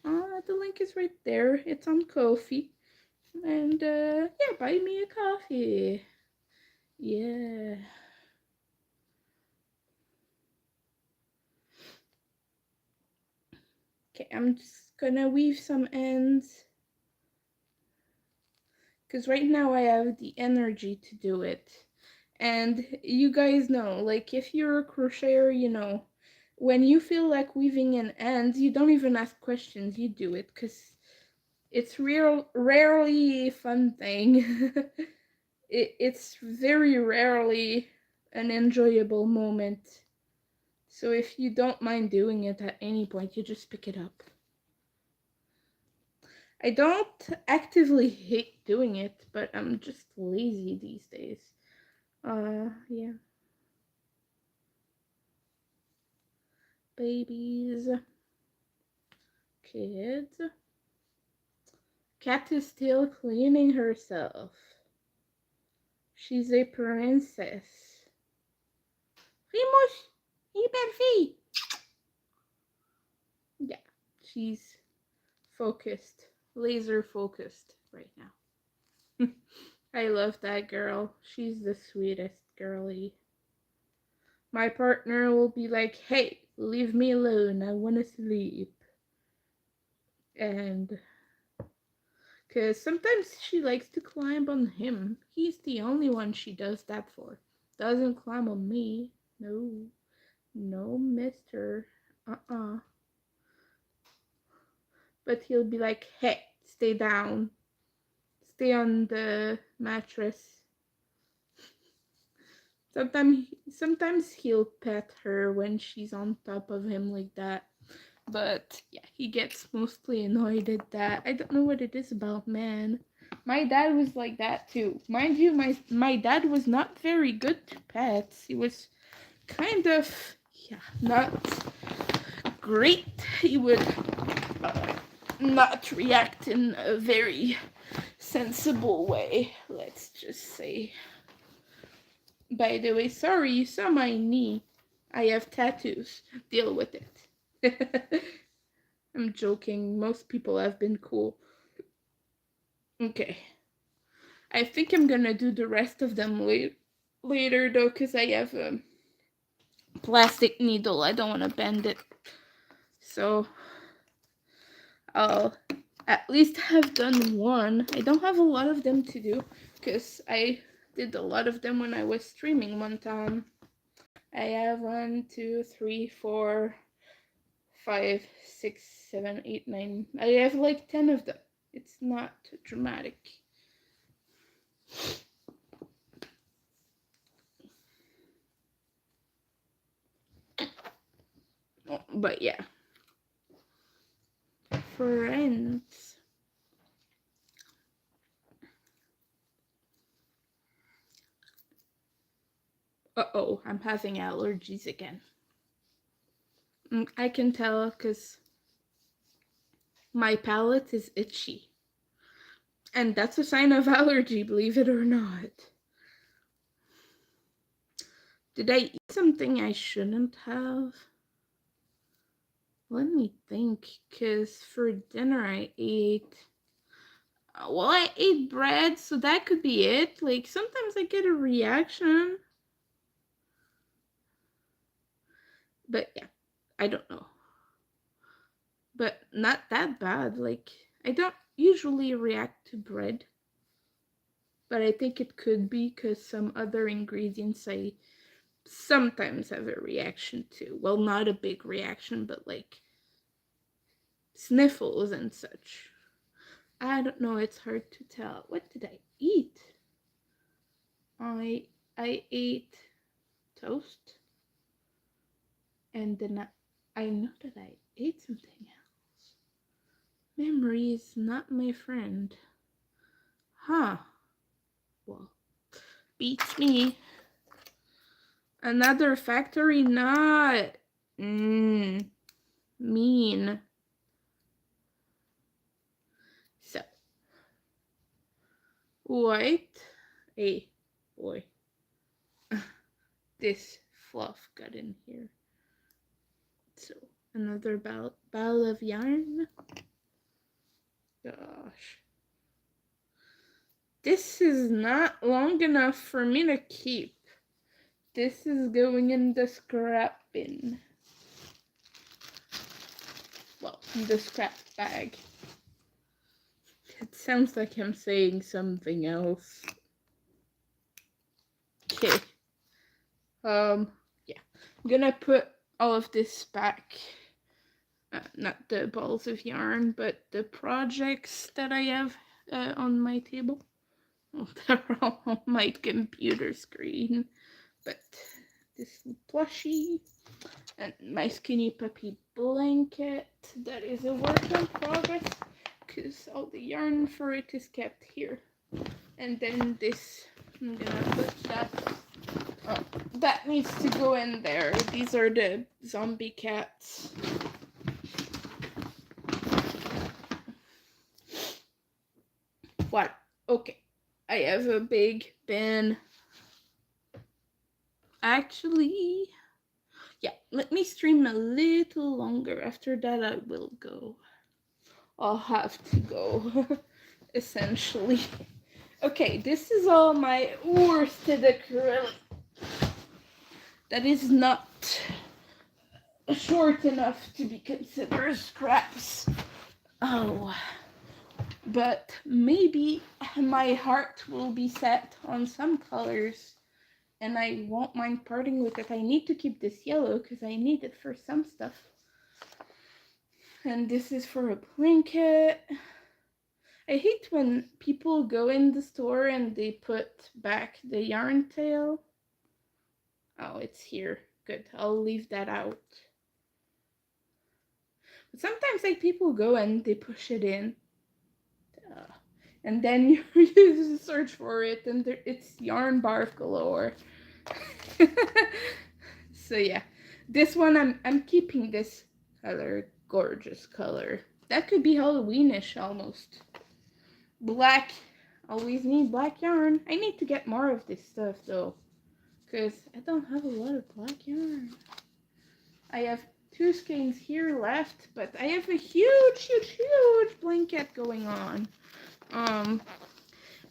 the link is right there. It's on Ko-fi. And yeah, buy me a coffee. Yeah. Okay, I'm just gonna weave some ends. Because right now I have the energy to do it. And you guys know, like, if you're a crocheter, you know, when you feel like weaving in ends, you don't even ask questions, you do it. Because it's rarely a fun thing. It's very rarely an enjoyable moment. So if you don't mind doing it at any point, you just pick it up. I don't actively hate doing it, but I'm just lazy these days. Yeah. Babies. Kids. Cat is still cleaning herself. She's a princess. Vimos hiperfi. Yeah, she's focused. Laser focused right now. I love that girl. She's the sweetest girlie. My partner will be like, hey, leave me alone. I want to sleep. And because sometimes she likes to climb on him. He's the only one she does that for. Doesn't climb on me. No. No, mister. But he'll be like, hey, stay down. Stay on the mattress. Sometimes he'll pet her when she's on top of him like that. But yeah, he gets mostly annoyed at that. I don't know what it is about, man. My dad was like that too. Mind you, my dad was not very good to pets. He was kind of, yeah, not great. He would not react in a very sensible way, let's just say. By the way, sorry, you saw my knee. I have tattoos. Deal with it. I'm joking. Most people have been cool. Okay. I think I'm gonna do the rest of them later though, because I have a plastic needle. I don't want to bend it. So I'll at least have done one. I don't have a lot of them to do because I did a lot of them when I was streaming one time. I have 1, 2, 3, 4, 5, 6, 7, 8, 9. I have like 10 of them. It's not dramatic. But yeah. Friends. Uh-oh, I'm having allergies again. I can tell because my palate is itchy. And that's a sign of allergy, believe it or not. Did I eat something I shouldn't have? Let me think, because for dinner I ate... Well, I ate bread, so that could be it. Like, sometimes I get a reaction. But yeah, I don't know. But not that bad. Like, I don't usually react to bread, but I think it could be because some other ingredients I sometimes have a reaction to. Well, not a big reaction, but like sniffles and such. I don't know, it's hard to tell. What did I eat? I ate toast, and then I know that I ate something else. Memory is not my friend. Huh. Well, beats me. Another factory nut. Mean. So, white. Hey, boy. This fluff got in here. So, another ball of yarn. Gosh. This is not long enough for me to keep. This is going in the scrap bin. Well, in the scrap bag. It sounds like I'm saying something else. Okay. Yeah. I'm gonna put all of this back. Not the balls of yarn, but the projects that I have on my table. Well, they're all on my computer screen. But this plushie and my skinny puppy blanket, that is a work in progress because all the yarn for it is kept here. And then this, I'm gonna put that, that needs to go in there. These are the zombie cats. What? Okay, I have a big bin. Actually, yeah, let me stream a little longer. After that, I will go. I'll have to go, essentially. Okay, this is all my worsted acrylic. That is not short enough to be considered scraps. Oh, but maybe my heart will be set on some colors and I won't mind parting with it. I need to keep this yellow because I need it for some stuff. And this is for a blanket. I hate when people go in the store and they put back the yarn tail. Oh, it's here. Good. I'll leave that out. But sometimes like people go and they push it in. And then you search for it and it's yarn barf galore. So yeah. This one I'm keeping this color. Gorgeous color. That could be Halloweenish almost. Black. Always need black yarn. I need to get more of this stuff though, because I don't have a lot of black yarn. I have 2 skeins here left, but I have a huge blanket going on.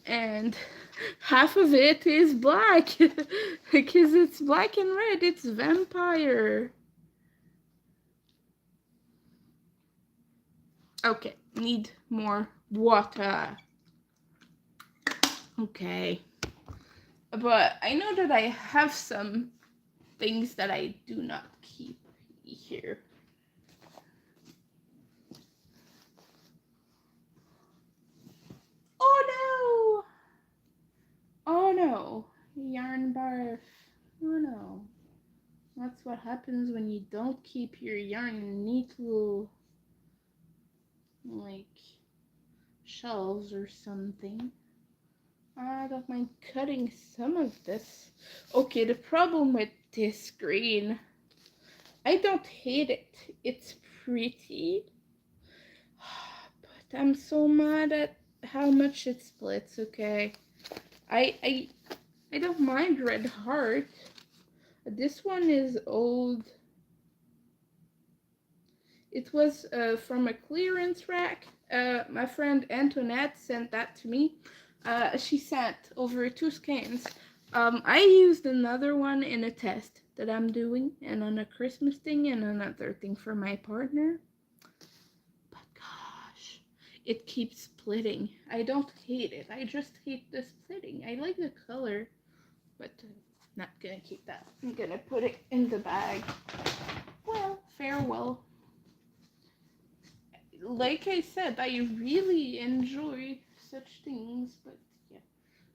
And half of it is black because it's black and red. It's vampire. Okay, need more water. Okay. But I know that I have some things that I do not keep here. Oh no! Oh no! Yarn barf. Oh no. That's what happens when you don't keep your yarn in neat little, like, shelves or something. I don't mind cutting some of this. Okay, the problem with this green, I don't hate it. It's pretty. But I'm so mad at how much it splits, okay? I don't mind Red Heart. This one is old. It was from a clearance rack. My friend Antoinette sent that to me. She sent over 2 skeins. I used another one in a test. that I'm doing, and on a Christmas thing, and another thing for my partner. But gosh, it keeps splitting. I don't hate it. I just hate the splitting. I like the color, but not gonna keep that. I'm gonna put it in the bag. Well, farewell. Like I said, I really enjoy such things, but yeah.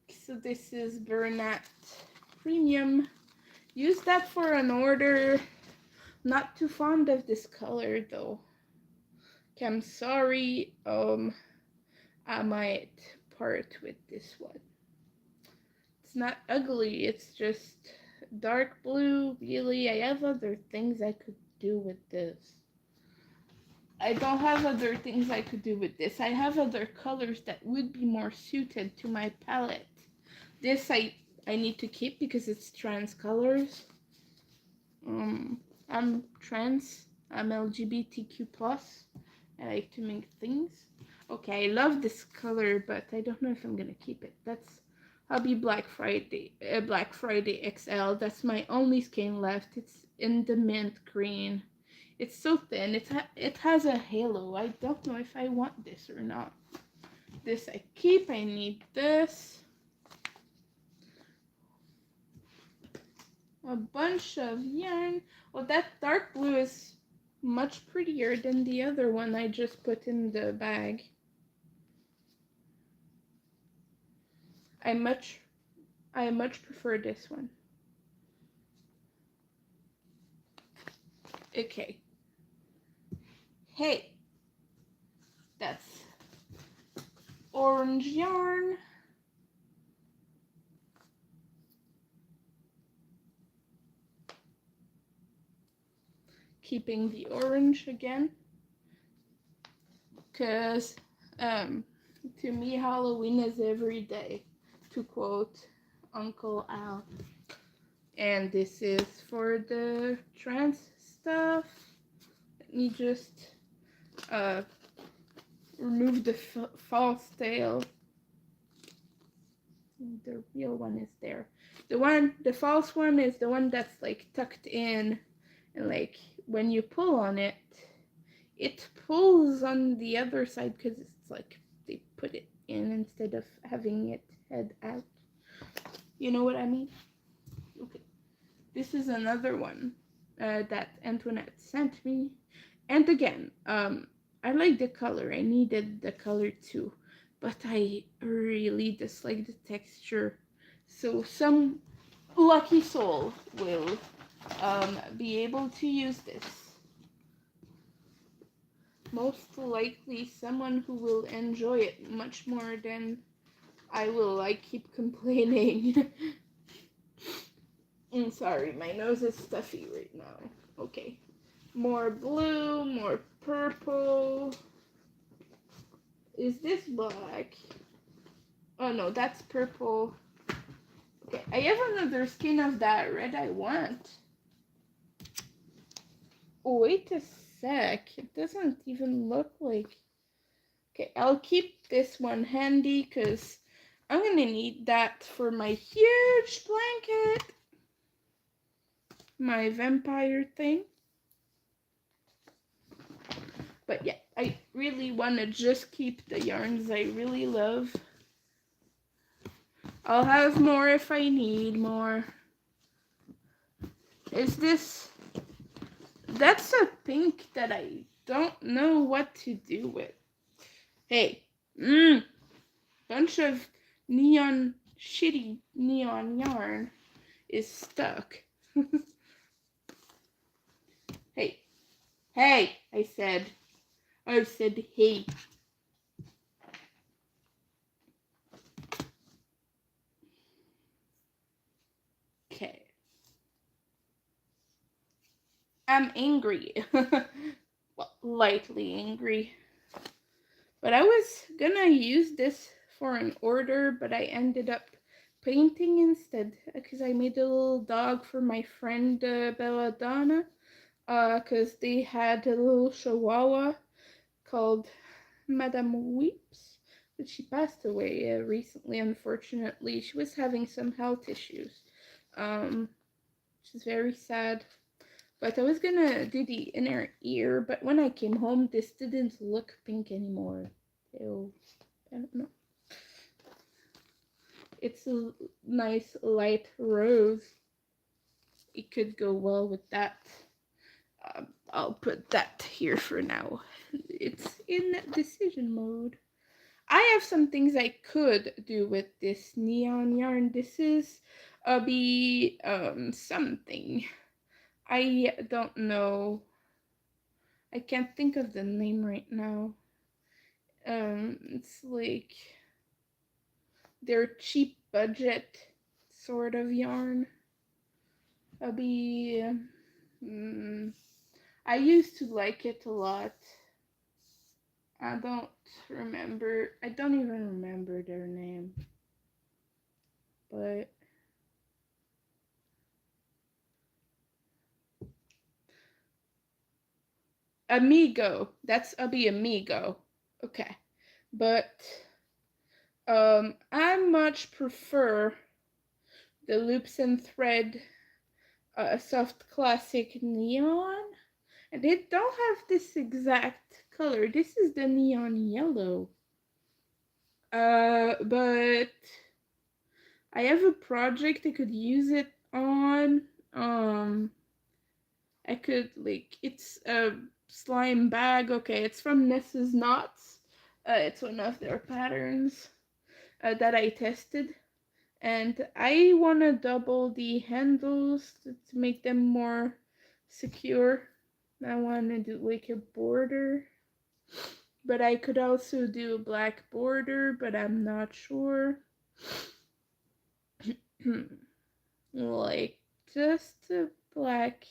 So this is Bernat Premium. Use that for an order. Not too fond of this color though. Okay, I'm sorry. I might part with this one. It's not ugly. It's just dark blue. Really, I have other things I could do with this. I don't have other things I could do with this. I have other colors that would be more suited to my palette. This I need to keep because it's trans colors. I'm trans. I'm LGBTQ plus. I like to make things. Okay, I love this color, but I don't know if I'm gonna keep it. That's Hobby Black Friday XL. That's my only skein left. It's in the mint green. It's so thin. It has a halo. I don't know if I want this or not. This I keep. I need this. A bunch of yarn. Well, that dark blue is much prettier than the other one I just put in the bag. I much prefer this one. Okay. Hey, that's orange yarn. Keeping the orange again, because to me Halloween is every day, to quote Uncle Al. And this is for the trans stuff. Let me just remove the false tail. The real one is there. The false one is the one that's like tucked in, and like when you pull on it, it pulls on the other side because it's like they put it in instead of having it head out. You know what I mean? Okay. This is another one that Antoinette sent me. And again, I like the color. I needed the color too. But I really dislike the texture. So some lucky soul will be able to use this. Most likely someone who will enjoy it much more than I will. I keep complaining. I'm sorry, my nose is stuffy right now. Okay. More blue, more purple. Is this black? Oh no, that's purple. Okay, I have another skein of that red I want. Oh, wait a sec. It doesn't even look like... Okay, I'll keep this one handy because I'm gonna need that for my huge blanket. My vampire thing. But yeah, I really want to just keep the yarns I really love. I'll have more if I need more. Is this... That's a pink that I don't know what to do with. Hey, bunch of shitty neon yarn is stuck. Hey, I said hey. Okay. I'm angry. Well, lightly angry. But I was gonna use this for an order, but I ended up painting instead because I made a little dog for my friend Belladonna because they had a little chihuahua called Madame Weeps, but she passed away recently, unfortunately. She was having some health issues. which is very sad. But I was gonna do the inner ear, but when I came home, this didn't look pink anymore. Ew. I don't know. It's a nice light rose. It could go well with that. I'll put that here for now. It's in decision mode. I have some things I could do with this neon yarn. This is be something. I don't know. I can't think of the name right now. It's like their cheap budget sort of yarn. Be. I used to like it a lot. I don't remember. I don't even remember their name. But Amigo. That's Amigo. Okay. But I much prefer the loops and thread soft classic neon. And they don't have this exact color. This is the neon yellow. But I have a project I could use it on. I could like it's a slime bag. Okay, it's from Ness's Knots. It's one of their patterns that I tested, and I want to double the handles to make them more secure. I want to do like a border, but I could also do a black border, but I'm not sure. Like just a black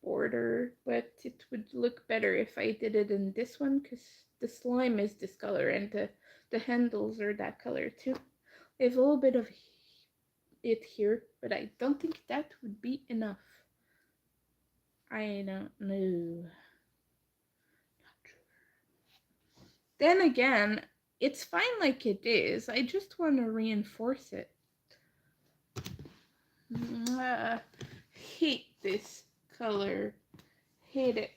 border, but it would look better if I did it in this one because the slime is this color and the handles are that color too. There's a little bit of it here, but I don't think that would be enough. I don't know. Not sure. Then again, it's fine like it is. I just want to reinforce it. Hate this color. Hate it.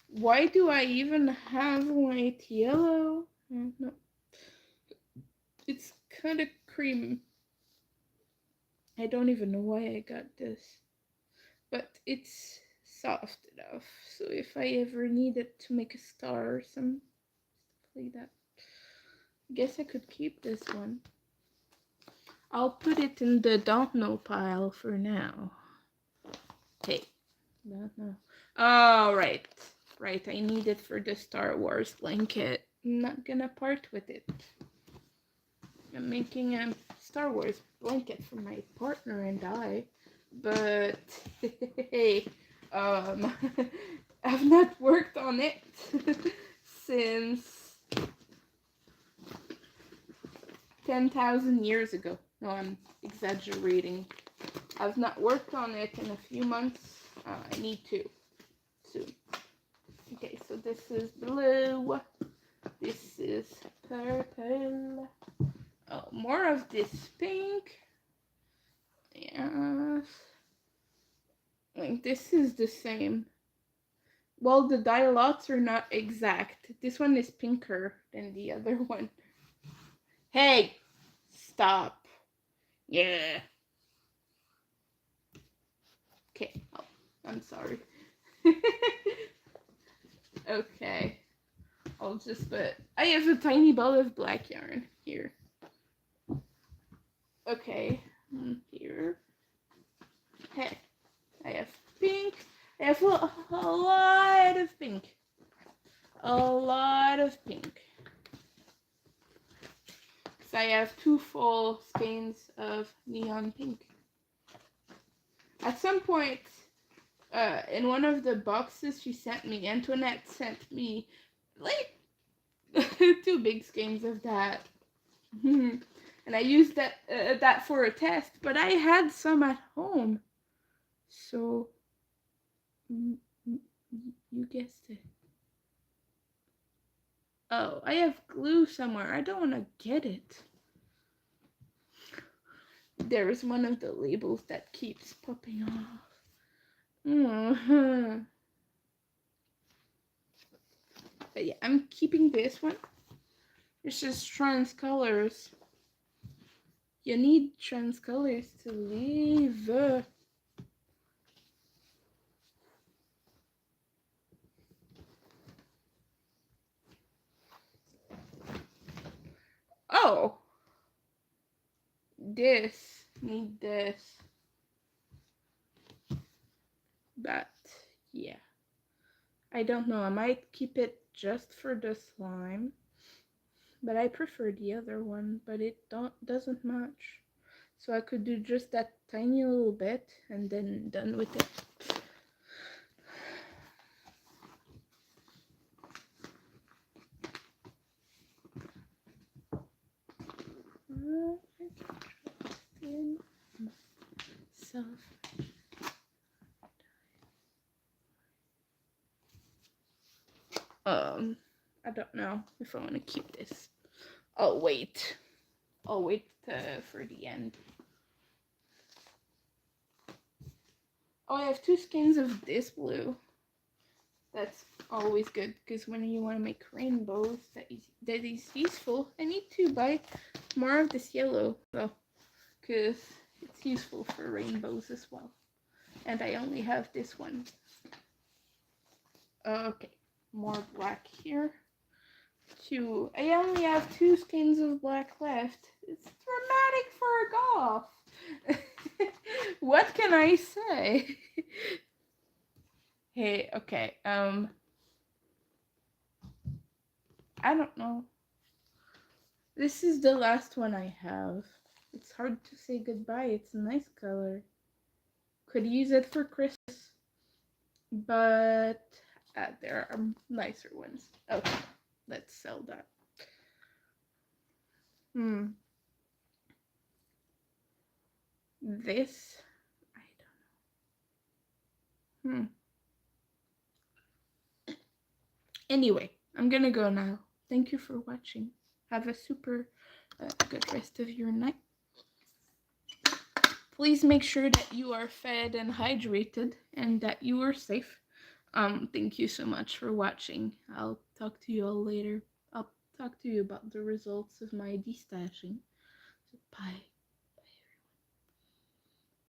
Why do I even have white yellow? No. It's kind of cream. I don't even know why I got this. But it's soft enough. So if I ever needed to make a star or some stuff like that, I guess I could keep this one. I'll put it in the don't know pile for now. Hey, don't know. Oh, right. Right, I need it for the Star Wars blanket. I'm not gonna part with it. I'm making a Star Wars blanket for my partner and I, but hey, I've not worked on it since 10,000 years ago. No, I'm exaggerating. I've not worked on it in a few months. I need to soon. Okay, so this is blue. This is purple. Oh, more of this pink. Yes. Like this is the same. Well, the dye lots are not exact. This one is pinker than the other one. Hey, stop. Yeah. Okay. Oh, I'm sorry. Okay. I'll just put. I have a tiny ball of black yarn here. Okay. Here. Hey. I have pink. I have a lot of pink. A lot of pink. So I have 2 full skeins of neon pink. At some point, in one of the boxes she sent me, Antoinette sent me like 2 big skeins of that. And I used that for a test, but I had some at home. So, you guessed it. Oh, I have glue somewhere. I don't want to get it. There is one of the labels that keeps popping off. Mm-hmm. But yeah, I'm keeping this one. It's just trans colors. You need trans colors to live. Oh, need this. But yeah, I don't know. I might keep it just for the slime, but I prefer the other one. But it doesn't match, so I could do just that tiny little bit and then done with it. I don't know if I want to keep this. I'll wait. I'll wait for the end. Oh, I have 2 skeins of this blue. That's always good because when you want to make rainbows, that is useful. I need to buy more of this yellow though, because it's useful for rainbows as well. And I only have this one. Okay, more black here. I only have 2 skeins of black left. It's dramatic for a goth. What can I say? Hey, okay, I don't know. This is the last one I have. It's hard to say goodbye. It's a nice color. Could use it for Christmas, but there are nicer ones. Okay, let's sell that. This, I don't know. Anyway, I'm gonna go now. Thank you for watching. Have a super good rest of your night. Please make sure that you are fed and hydrated and that you are safe. Thank you so much for watching. I'll talk to you all later. I'll talk to you about the results of my destashing. So bye.